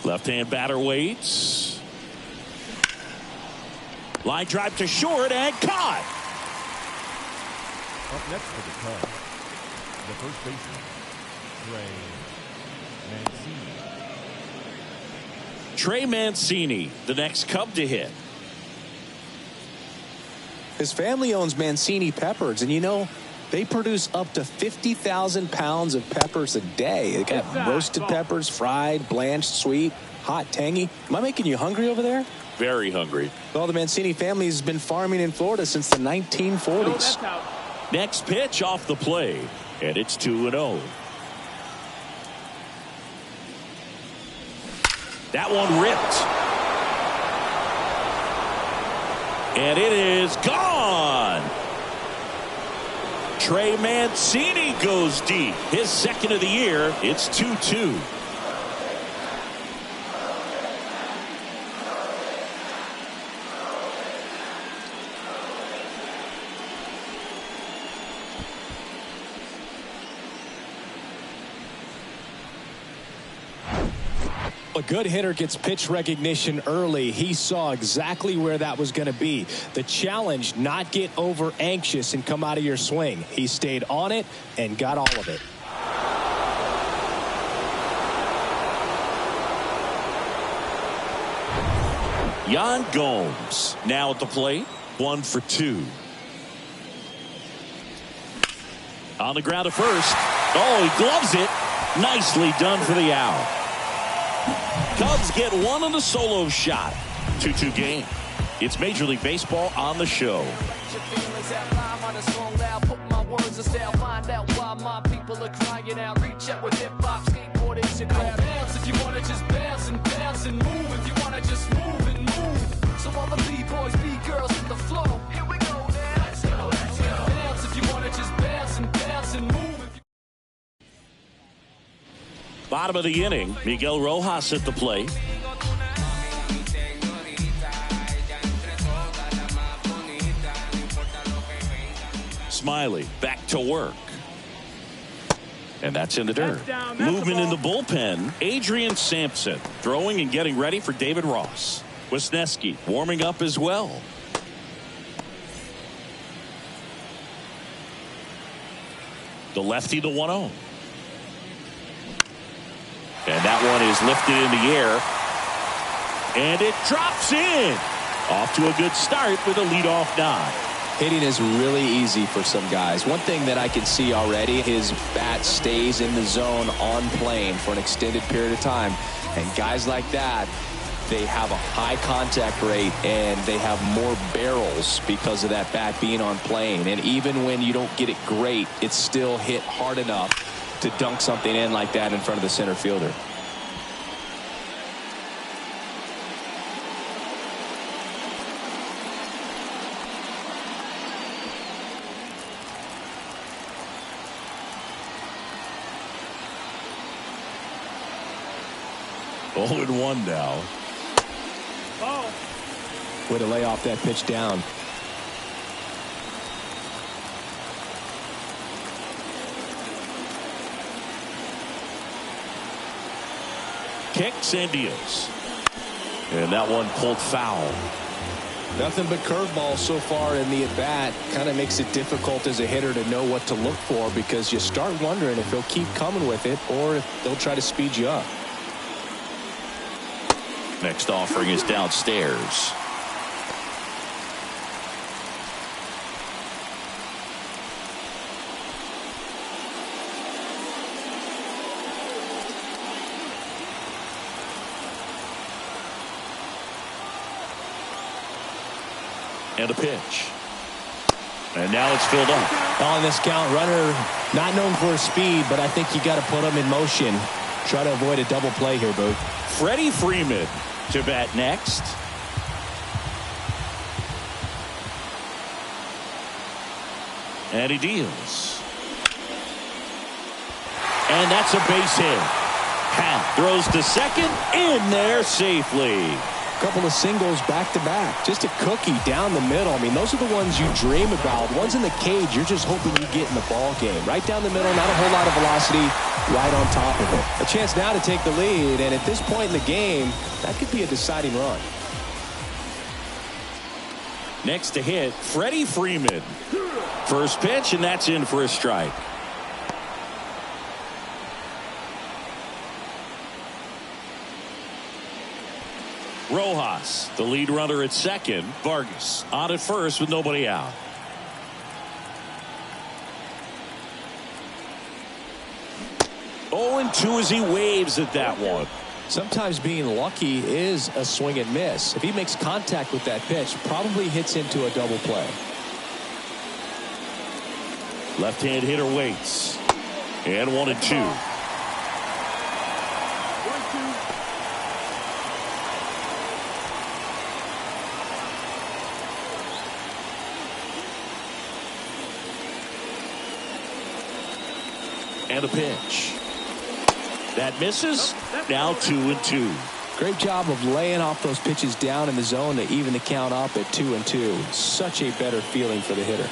Speaker 1: Left-hand batter waits. Line drive to short and caught.
Speaker 4: Up next for the Cubs, the first baseman, Trey Mancini.
Speaker 1: Trey Mancini, the next Cub to hit.
Speaker 2: His family owns Mancini Peppers, and you know, they produce up to 50,000 pounds of peppers a day. They got roasted peppers, fried, blanched, sweet, hot, tangy. Am I making you hungry over there?
Speaker 1: Very hungry.
Speaker 2: Well, the Mancini family has been farming in Florida since the 1940s.
Speaker 1: Next pitch off the plate, and it's 2-0. That one ripped. And it is gone. Trey Mancini goes deep. His second of the year. It's 2-2.
Speaker 2: A good hitter gets pitch recognition early. He saw exactly where that was going to be. The challenge, not get over anxious and come out of your swing. He stayed on it and got all of it.
Speaker 1: Yan Gomes now at the plate. 1 for 2. On the ground to first. Oh, he gloves it. Nicely done for the out. Cubs get one on the solo shot. 2-2 game. It's Major League Baseball on the show. Bottom of the inning, Miguel Rojas at the plate. Smiley back to work. And that's in the dirt. Movement in the bullpen. Adrian Sampson throwing and getting ready for David Ross. Wisniewski warming up as well. The lefty to 1-0. And that one is lifted in the air. And it drops in. Off to a good start with a leadoff nod.
Speaker 2: Hitting is really easy for some guys. One thing that I can see already, his bat stays in the zone on plane for an extended period of time. And guys like that, they have a high contact rate and they have more barrels because of that bat being on plane. And even when you don't get it great, it's still hit hard enough to dunk something in like that in front of the center fielder.
Speaker 1: Oh, and 1 now.
Speaker 3: Ball.
Speaker 2: Way to lay off that pitch down.
Speaker 1: Kicks and deals. And that one pulled foul.
Speaker 2: Nothing but curveballs so far in the at-bat. Kind of makes it difficult as a hitter to know what to look for because you start wondering if he'll keep coming with it or if they'll try to speed you up.
Speaker 1: Next offering is downstairs. And a pitch. And now it's filled up.
Speaker 2: On this count, runner not known for his speed, but I think you got to put him in motion. Try to avoid a double play here, Booth.
Speaker 1: Freddie Freeman to bat next. And he deals. And that's a base hit. Happ throws to second, in there safely.
Speaker 2: Couple of singles back to back. Just a cookie down the middle. I mean, those are the ones you dream about. Ones in the cage, you're just hoping you get in the ball game. Right down the middle, not a whole lot of velocity, right on top of it. A chance now to take the lead, and at this point in the game, that could be a deciding run.
Speaker 1: Next to hit, Freddie Freeman. First pitch, and that's in for a strike. Rojas, the lead runner at second. Vargas on at first with nobody out. Oh, and 2 as he waves at that one.
Speaker 2: Sometimes being lucky is a swing and miss. If he makes contact with that pitch, probably hits into a double play.
Speaker 1: Left-hand hitter waits. And 1 and 2. 1-2. And a pitch. That misses. Now 2 and 2.
Speaker 2: Great job of laying off those pitches down in the zone to even the count up at 2 and 2. Such a better feeling for the hitter.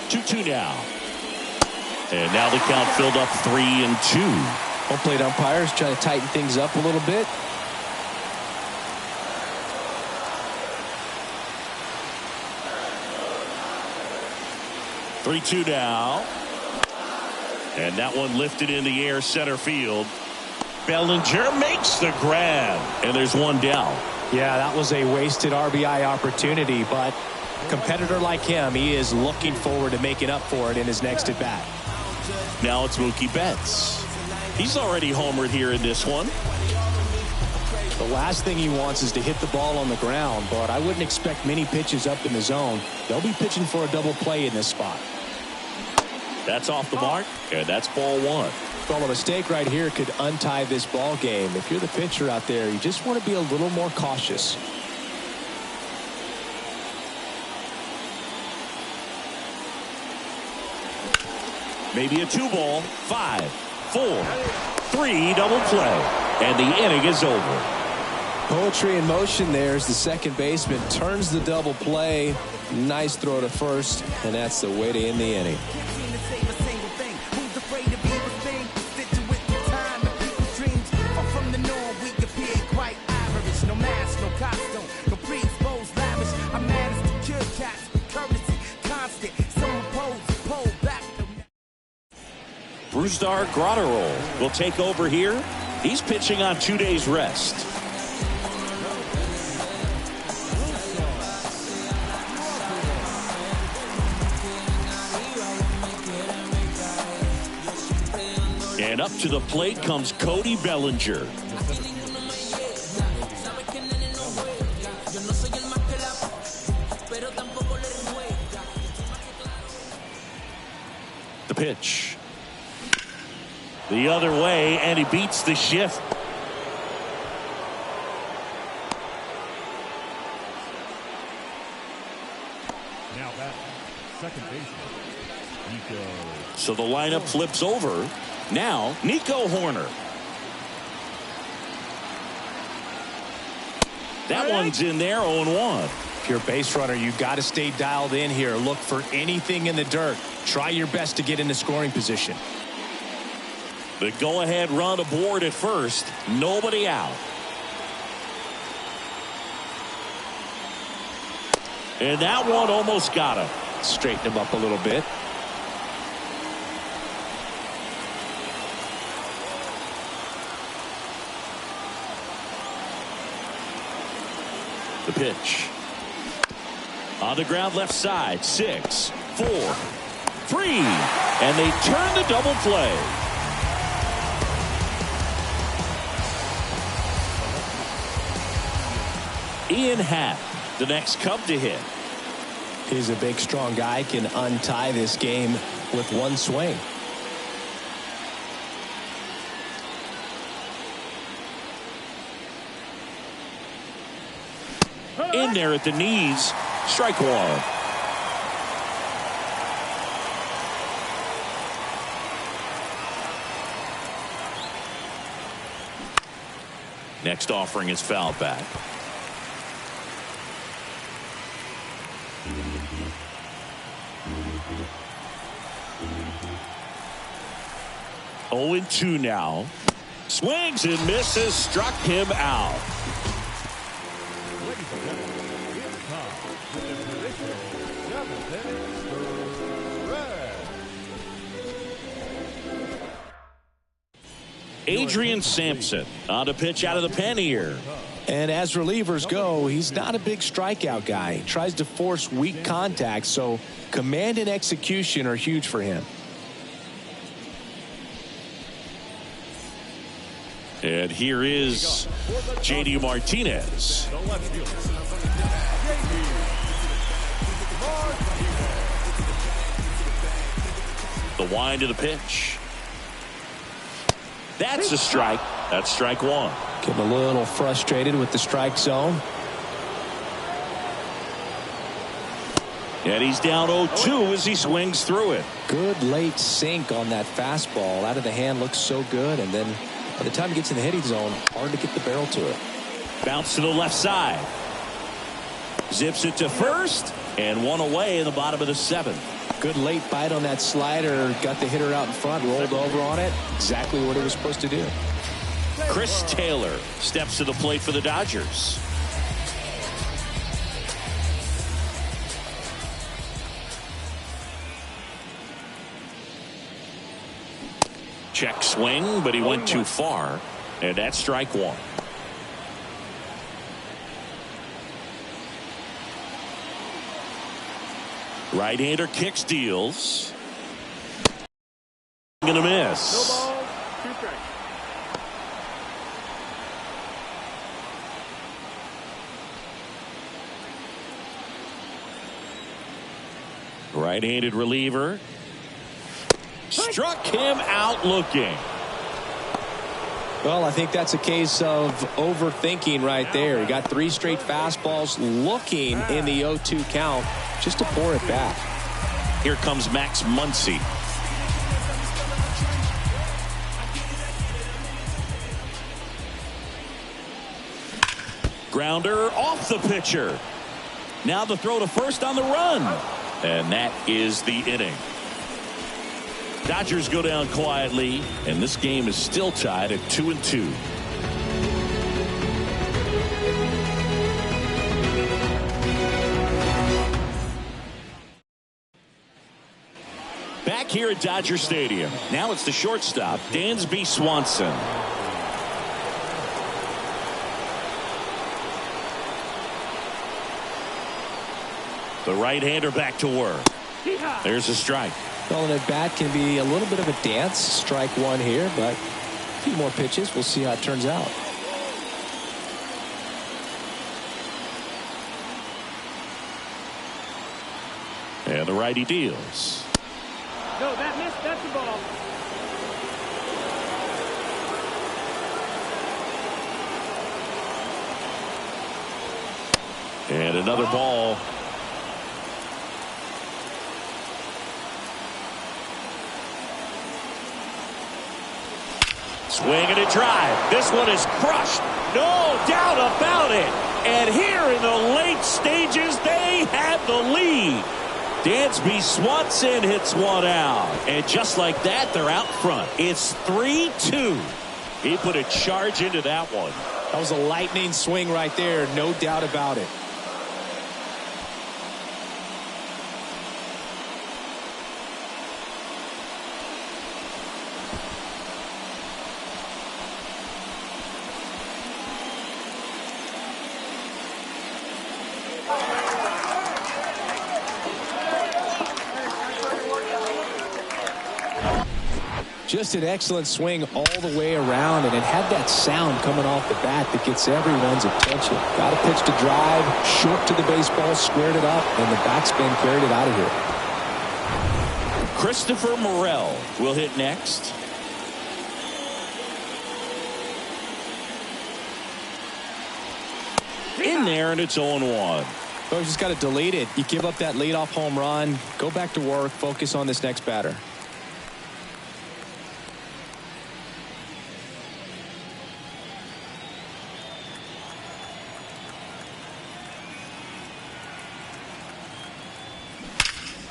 Speaker 1: 2-2 now. And now the count filled up 3 and 2.
Speaker 2: Home plate umpires trying to tighten things up a little bit.
Speaker 1: Three-2 now. And that one lifted in the air center field. Bellinger makes the grab. And there's 1 down.
Speaker 2: Yeah, that was a wasted RBI opportunity, but a competitor like him, he is looking forward to making up for it in his next at bat.
Speaker 1: Now it's Mookie Betts. He's already homered here in this one.
Speaker 2: The last thing he wants is to hit the ball on the ground, but I wouldn't expect many pitches up in the zone. They'll be pitching for a double play in this spot.
Speaker 1: That's off the mark, and that's ball 1.
Speaker 2: Well, a mistake right here could untie this ball game. If you're the pitcher out there, you just want to be a little more cautious.
Speaker 1: Maybe a 2-ball, 5, 4, 3 double play, and the inning is over.
Speaker 2: Poetry in motion there as the second baseman turns the double play. Nice throw to first, and that's the way to end the inning.
Speaker 1: Brusdar Graterol will take over here. He's pitching on 2 days rest. Up to the plate comes Cody Bellinger. The pitch. The other way, and he beats the shift.
Speaker 4: Now back, second baseman, Nico.
Speaker 1: So the lineup flips over. Now, Nico Horner. That one's in there, 0-1.
Speaker 5: If you're a base runner, you've got to stay dialed in here. Look for anything in the dirt. Try your best to get into scoring position.
Speaker 1: The go-ahead run aboard at first. Nobody out. And that one almost got him.
Speaker 5: Straighten him up a little bit.
Speaker 1: The pitch. On the ground left side. 6, 4, 3. And they turn the double play. Ian Happ, the next Cub to hit.
Speaker 5: He's a big, strong guy. Can untie this game with one swing.
Speaker 1: In there at the knees. Strike one. Next offering is fouled back. Oh, 0-2 now. Swings and misses. Struck him out.
Speaker 4: Ladies and gentlemen, it's time for the traditional 7th inning red.
Speaker 1: Adrian Sampson on a pitch out of the pen here.
Speaker 5: And as relievers go, he's not a big strikeout guy. He tries to force weak contact, so command and execution are huge for him.
Speaker 1: And here is J.D. Martinez.
Speaker 4: The left fielder, J.D. Martinez.
Speaker 1: The wind of the pitch. That's a strike. That's strike one.
Speaker 5: Getting a little frustrated with the strike zone.
Speaker 1: And he's down 0-2 as he swings through it.
Speaker 5: Good late sink on that fastball. Out of the hand looks so good, and then by the time he gets in the hitting zone, hard to get the barrel to it.
Speaker 1: Bounce to the left side. Zips it to first, and one away in the bottom of the 7th.
Speaker 5: Good late bite on that slider. Got the hitter out in front, rolled over on it. Exactly what he was supposed to do.
Speaker 1: Chris Taylor steps to the plate for the Dodgers. Check swing, but he went too far, and that's strike one. Right-hander kicks, deals. Gonna miss.
Speaker 3: No balls, 2 strikes.
Speaker 1: Right-handed reliever. Struck him out looking.
Speaker 5: Well, I think that's a case of overthinking right there. He got 3 straight fastballs looking in the 0-2 count just to pour it back.
Speaker 1: Here comes Max Muncy. Grounder off the pitcher. Now the throw to first on the run. And that is the inning. Dodgers go down quietly, and this game is still tied at 2-2. Back here at Dodger Stadium. Now it's the shortstop, Dansby Swanson. The right-hander back to work. There's a strike.
Speaker 2: Well, an at-bat can be a little bit of a dance. Strike one here, but a few more pitches. We'll see how it turns out.
Speaker 1: And the righty deals.
Speaker 3: No, that missed. That's the ball.
Speaker 1: And another ball. Swing and a drive. This one is crushed. No doubt about it. And here in the late stages, they have the lead. Dansby Swanson hits one out. And just like that, they're out front. It's 3-2. He put a charge into that one.
Speaker 2: That was a lightning swing right there. No doubt about it. Just an excellent swing all the way around, and it had that sound coming off the bat that gets everyone's attention. Got a pitch to drive, short to the baseball, squared it up, and the backspin carried it out of here.
Speaker 1: Christopher Morel will hit next. In there, and it's 0-1.
Speaker 2: Oh, you just got to delete it. You give up that leadoff home run, go back to work, focus on this next batter.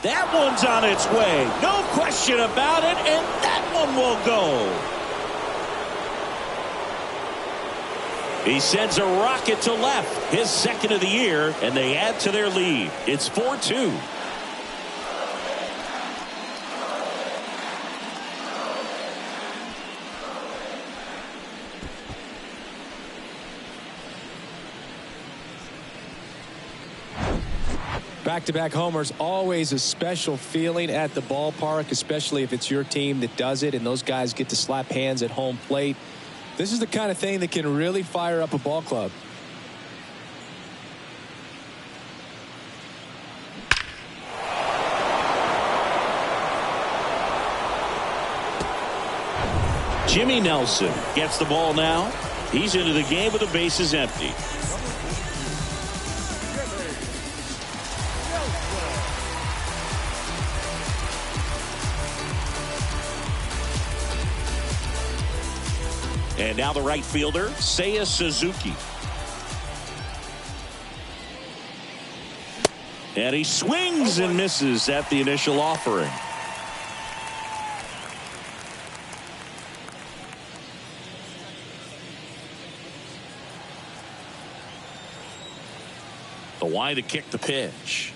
Speaker 1: That one's on its way. No question about it, and that one will go. He sends a rocket to left, his second of the year, and they add to their lead. It's 4-2.
Speaker 2: Back-to-back homers, always a special feeling at the ballpark, especially if it's your team that does it and those guys get to slap hands at home plate. This is the kind of thing that can really fire up a ball club.
Speaker 1: Jimmy Nelson gets the ball now. He's into the game with the bases empty. And now the right fielder, Seiya Suzuki. And he swings and misses at the initial offering. The line to kick the pitch.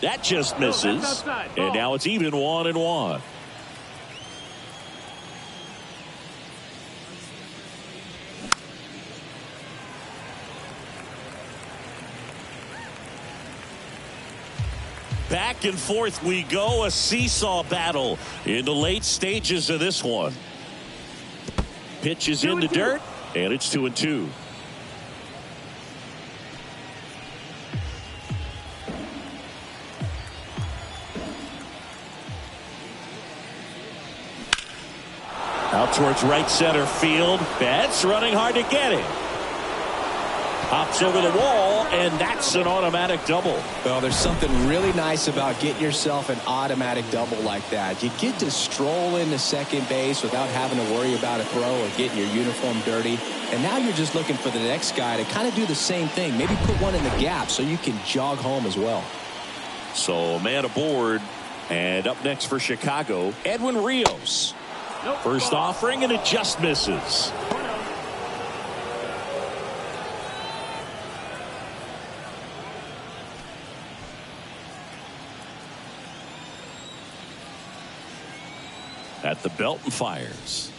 Speaker 1: That just misses. And now it's even 1-1. Back and forth we go, a seesaw battle in the late stages of this one. Pitch is in the dirt, and it's 2-2. Out towards right center field. Betts running hard to get it. Hops over the wall, and that's an automatic double.
Speaker 2: Well, there's something really nice about getting yourself an automatic double like that. You get to stroll into second base without having to worry about a throw or getting your uniform dirty. And now you're just looking for the next guy to kind of do the same thing. Maybe put one in the gap so you can jog home as well.
Speaker 1: So, man aboard. And up next for Chicago, Edwin Rios. First offering, and it just misses. At the belt and fires.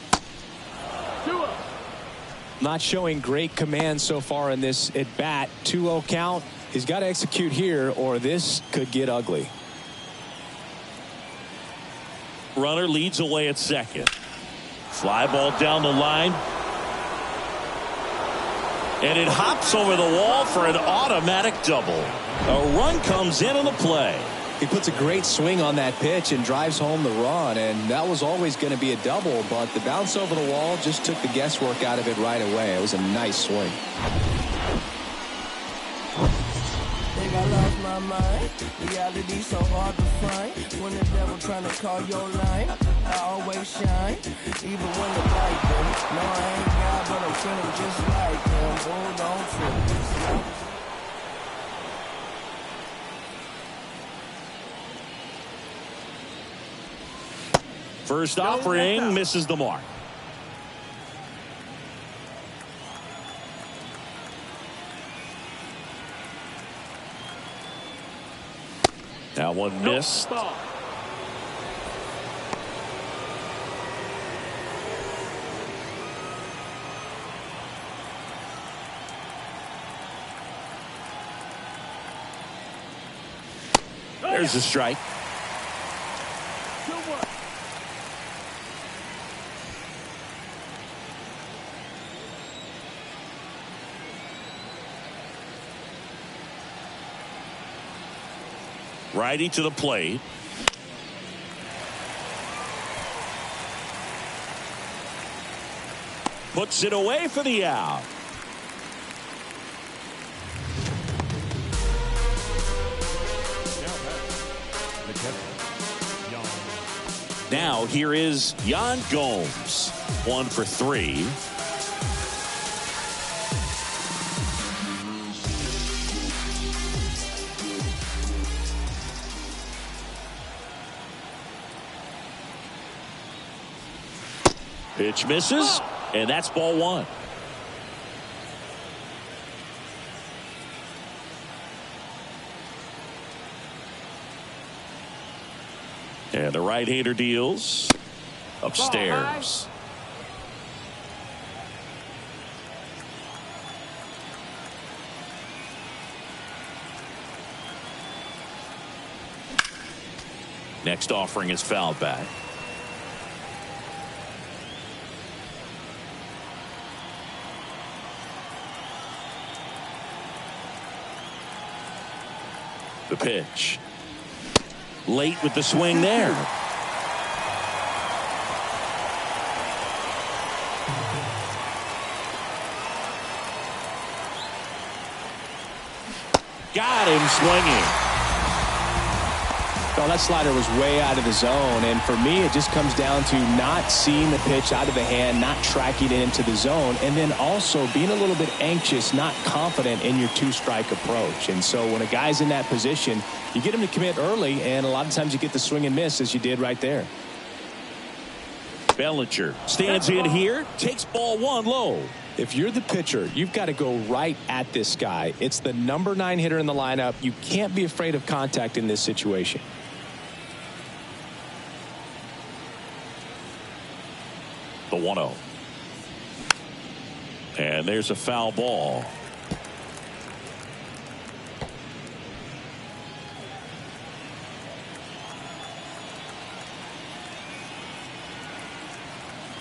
Speaker 2: Not showing great command so far in this at bat. 2-0 count. He's got to execute here or this could get ugly.
Speaker 1: Runner leads away at second. Fly ball down the line. And it hops over the wall for an automatic double. A run comes in on the play.
Speaker 2: He puts a great swing on that pitch and drives home the run, and that was always going to be a double, but the bounce over the wall just took the guesswork out of it right away. It was a nice swing.
Speaker 6: Think I lost my mind. Reality so hard to find. When the devil trying to call your line, I always shine. Even when the light dim. No, I ain't God, but I'm feeling just like him. Oh, don't trip.
Speaker 1: First offering misses the mark. That one missed. There's a strike. Righty to the plate. Puts it away for the out. Now here is Yan Gomes. 1 for 3. Pitch misses, and that's ball 1. And the right-hander deals upstairs. Next offering is fouled back. The pitch. Late with the swing there. Got him swinging.
Speaker 2: Well, that slider was way out of the zone, and for me it just comes down to not seeing the pitch out of the hand, not tracking it into the zone, and then also being a little bit anxious, not confident in your two-strike approach. And so when a guy's in that position, you get him to commit early, and a lot of times you get the swing and miss as you did right there.
Speaker 1: Bellinger stands in here, takes ball 1 low.
Speaker 2: If you're the pitcher, you've got to go right at this guy. It's the number 9 hitter in the lineup. You can't be afraid of contact in this situation.
Speaker 1: The 1-0. And there's a foul ball.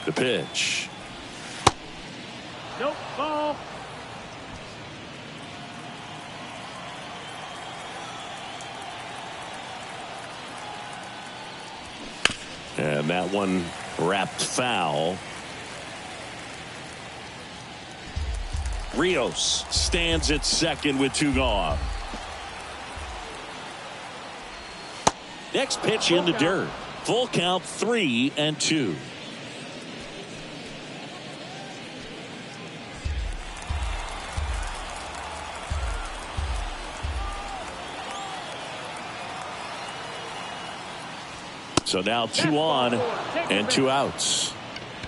Speaker 1: The pitch.
Speaker 3: Nope, ball.
Speaker 1: And that one wrapped foul. Rios stands at second with 2 gone. Next pitch in the dirt. Full count, 3-2. So now 2 on and 2 outs.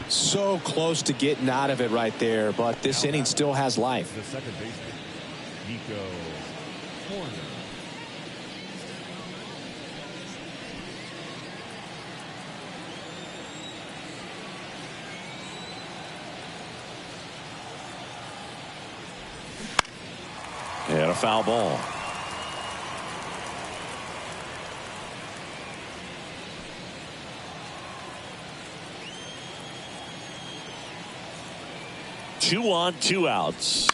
Speaker 2: So close to getting out of it right there, but this inning still has life.
Speaker 4: The second baseman, Nico Horner.
Speaker 1: And a foul ball. 2 on, 2 outs.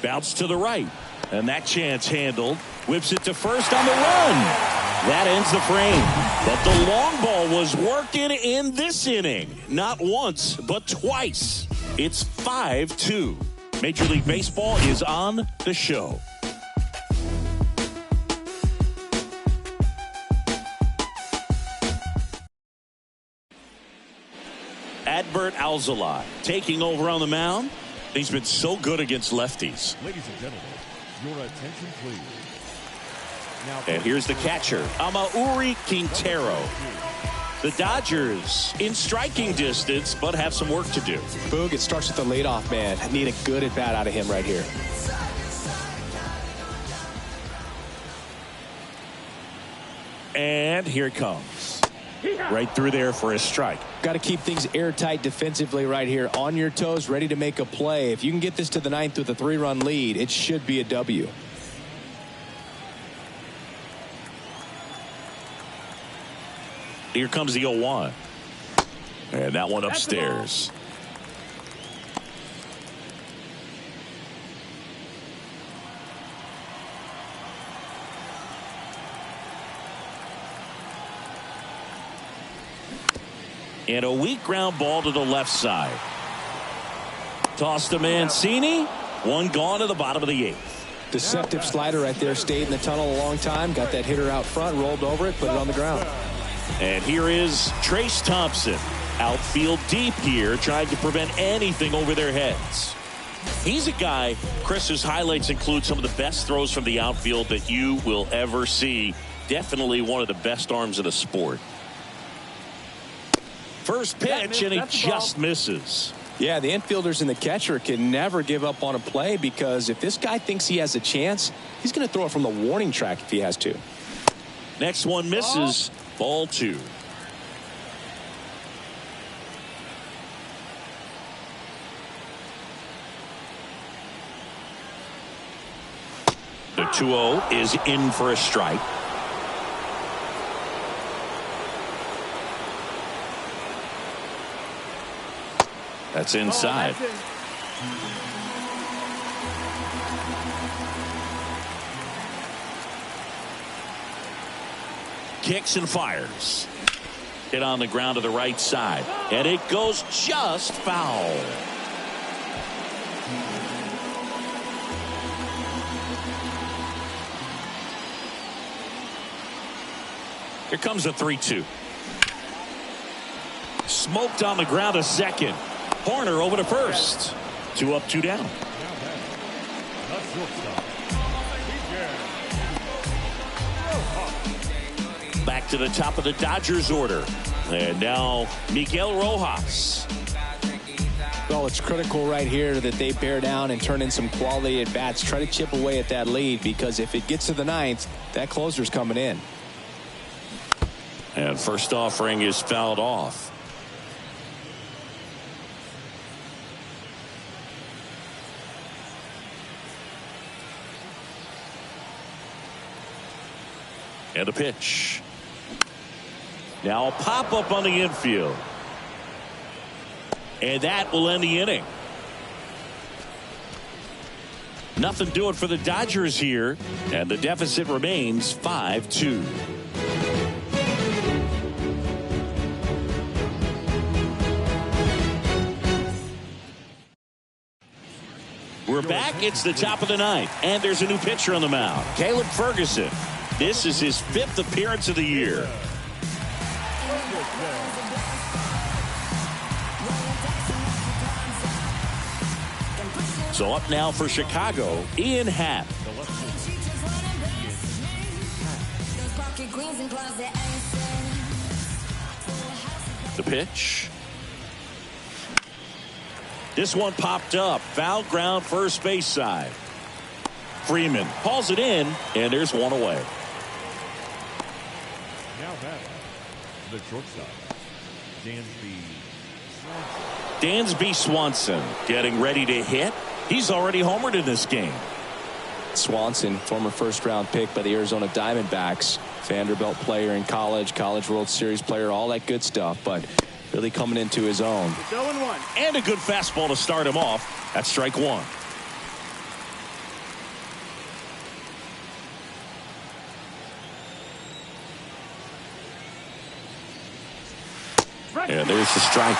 Speaker 1: Bounce to the right. And that chance handled. Whips it to first on the run. That ends the frame. But the long ball was working in this inning. Not once, but twice. It's 5-2. Major League Baseball is on the show. Adbert Alzolay taking over on the mound. He's been so good against lefties.
Speaker 4: Ladies and gentlemen, your attention please. Now,
Speaker 1: and here's the catcher, Amauri Quintero. The Dodgers in striking distance, but have some work to do.
Speaker 2: Boog, it starts with the leadoff man. Need a good at bat out of him right here.
Speaker 1: And here it comes. Right through there for a strike.
Speaker 2: Got to keep things airtight defensively right here. On your toes, ready to make a play. If you can get this to the 9th with a 3-run lead, it should be a W.
Speaker 1: Here comes the 0-1. And that one upstairs. And a weak ground ball to the left side. Toss to Mancini. One gone to the bottom of the 8th.
Speaker 2: Deceptive slider right there. Stayed in the tunnel a long time. Got that hitter out front. Rolled over it. Put it on the ground.
Speaker 1: And here is Trace Thompson. Outfield deep here, trying to prevent anything over their heads. He's a guy, Chris's highlights include some of the best throws from the outfield that you will ever see. Definitely one of the best arms of the sport. First pitch, and he just misses.
Speaker 2: Yeah, the infielders and the catcher can never give up on a play, because if this guy thinks he has a chance, he's going to throw it from the warning track if he has to.
Speaker 1: Next one misses. Ball 2. The 2-0 is in for a strike. That's inside. Kicks and fires. Hit on the ground to the right side. And it goes just foul. Here comes a 3-2. Smoked on the ground to second. Horner over to first. 2 up, 2 down. Back to the top of the Dodgers order. And now Miguel Rojas.
Speaker 2: Well, it's critical right here that they bear down and turn in some quality at bats. Try to chip away at that lead, because if it gets to the 9th, that closer's coming in.
Speaker 1: And first offering is fouled off. And a pitch. Now a pop up on the infield. And that will end the inning. Nothing doing for the Dodgers here. And the deficit remains 5-2. We're back. It's the top of the 9th. And there's a new pitcher on the mound. Caleb Ferguson. This is his 5th appearance of the year. So up now for Chicago, Ian Happ. The pitch. This one popped up. Foul ground, first base side. Freeman hauls it in, and there's one away.
Speaker 4: Now batting, the shortstop,
Speaker 1: Dansby Swanson getting ready to hit. He's already homered in this game.
Speaker 2: Swanson, former first-round pick by the Arizona Diamondbacks. Vanderbilt player in college, College World Series player, all that good stuff. But really coming into his own.
Speaker 3: It's 0-1.
Speaker 1: And a good fastball to start him off. That's strike one. And there's the strike.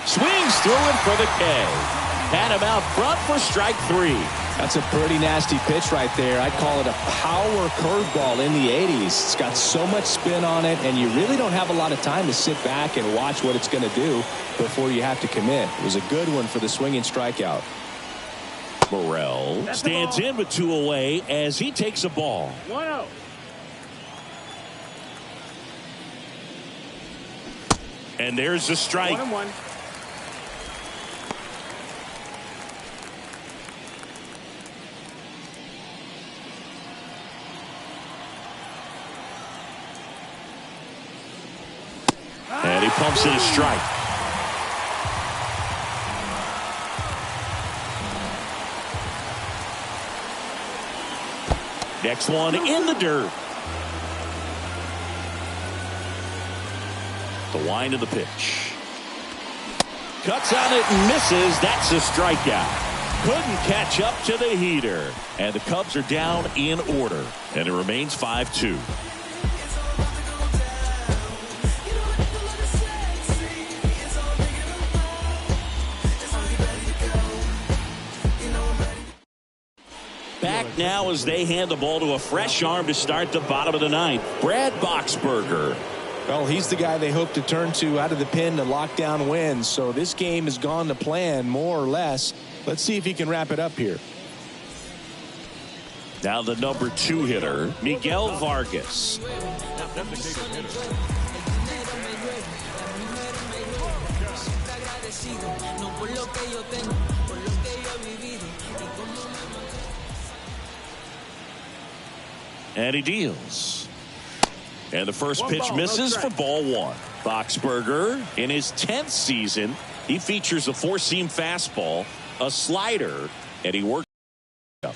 Speaker 1: Swings through it for the K. Had him out front for strike three.
Speaker 2: That's a pretty nasty pitch right there. I'd call it a power curveball in the 80s. It's got so much spin on it, and you really don't have a lot of time to sit back and watch what it's going to do before you have to commit. It was a good one for the swinging strikeout.
Speaker 1: Morel stands in with two away as he takes a ball.
Speaker 3: 1-0.
Speaker 1: And there's the strike.
Speaker 3: 1-1.
Speaker 1: And he pumps in a strike. Next one in the dirt. The wind of the pitch. Cuts on it and misses. That's a strikeout. Couldn't catch up to the heater. And the Cubs are down in order. And it remains 5-2. Back now as they hand the ball to a fresh arm to start the bottom of the ninth. Brad Boxberger.
Speaker 2: Well, he's the guy they hope to turn to out of the pen to lock down wins. So this game has gone to plan more or less. Let's see if he can wrap it up here.
Speaker 1: Now the number 2 hitter, Miguel Vargas. And he deals. And the first pitch misses for ball one. Boxberger, in his 10th season, he features a four-seam fastball, a slider, and he works up.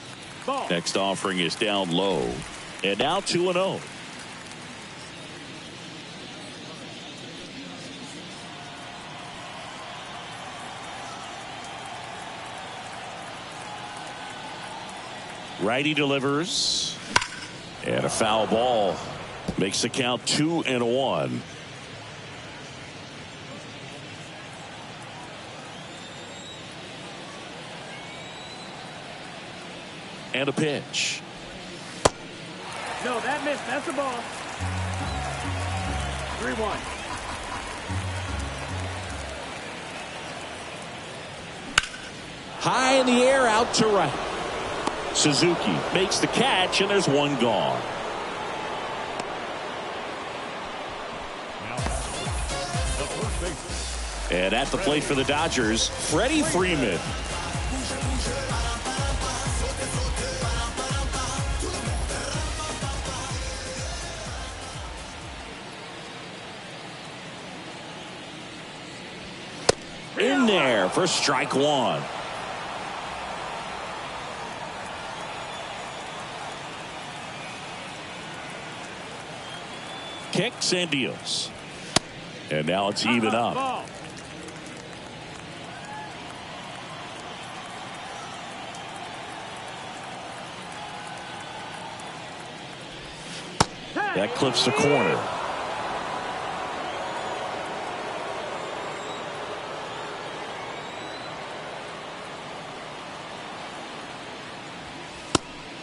Speaker 1: Next offering is down low. And now 2-0. Righty delivers. And a foul ball makes the count 2-1. And a pitch.
Speaker 3: No, that missed. That's a ball. 3-1.
Speaker 1: High in the air, out to right. Suzuki makes the catch, and there's one gone. And at the plate for the Dodgers, Freddie Freeman. In there for strike one. Kicks and deals. And now it's even up. That clips the corner.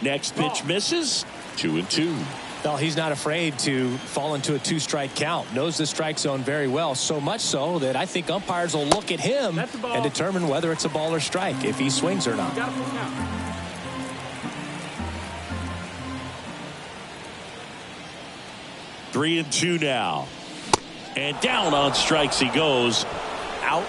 Speaker 1: Next pitch misses. 2-2.
Speaker 2: Well, he's not afraid to fall into a two-strike count. Knows the strike zone very well, so much so that I think umpires will look at him and determine whether it's a ball or strike, if he swings or not.
Speaker 1: 3-2 now. And down on strikes he goes. Out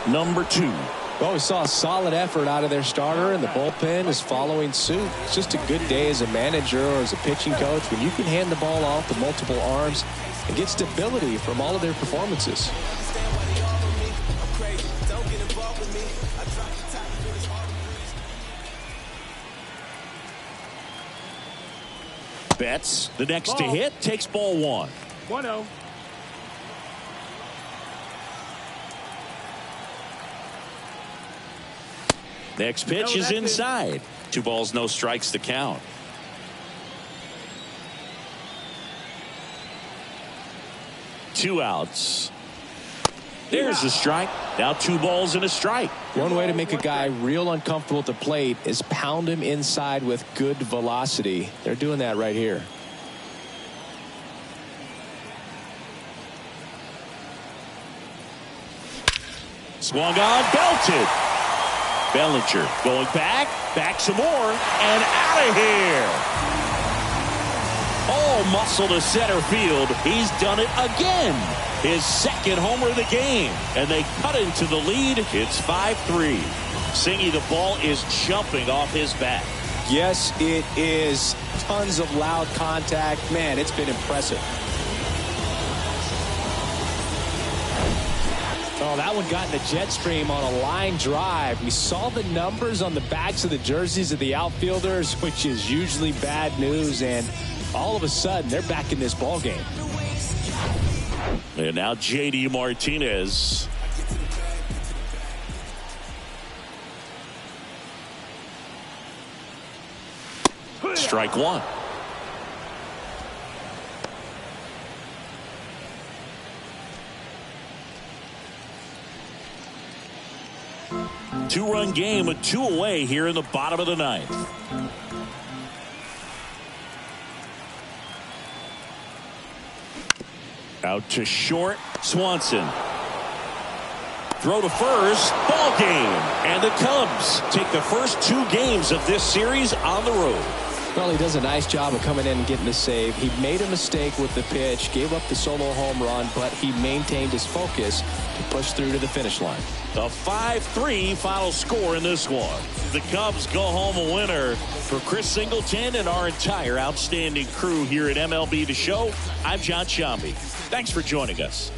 Speaker 1: number 2.
Speaker 2: Well, we saw a solid effort out of their starter, and the bullpen is following suit. It's just a good day as a manager or as a pitching coach when you can hand the ball off to multiple arms and get stability from all of their performances.
Speaker 1: Betts, the next to
Speaker 3: Ball.
Speaker 1: hit, takes ball 1.
Speaker 3: 1-0.
Speaker 1: Next pitch is inside. 2 balls, no strikes to count. Two outs. There's a strike. Now 2 balls and a strike.
Speaker 2: One way to make a guy real uncomfortable at the plate is pound him inside with good velocity. They're doing that right here.
Speaker 1: Swung on, belted. Bellinger going back some more, and out of here. All muscle to center field. He's done it again. His second homer of the game, and they cut into the lead. It's 5-3. Singy, the ball is jumping off his bat.
Speaker 2: Yes, it is. Tons of loud contact. Man, it's been impressive. Oh, that one got in the jet stream on a line drive. We saw the numbers on the backs of the jerseys of the outfielders, which is usually bad news, and all of a sudden they're back in this ball game.
Speaker 1: And now J.D. Martinez. Strike 1. Two-run game with 2 away here in the bottom of the 9th. Out to short, Swanson. Throw to first, ball game. And the Cubs take the first 2 games of this series on the road.
Speaker 2: Well, he does a nice job of coming in and getting the save. He made a mistake with the pitch, gave up the solo home run, but he maintained his focus to push through to the finish line.
Speaker 1: The 5-3 final score in this one. The Cubs go home a winner. For Chris Singleton and our entire outstanding crew here at MLB The Show, I'm John Sciambi. Thanks for joining us.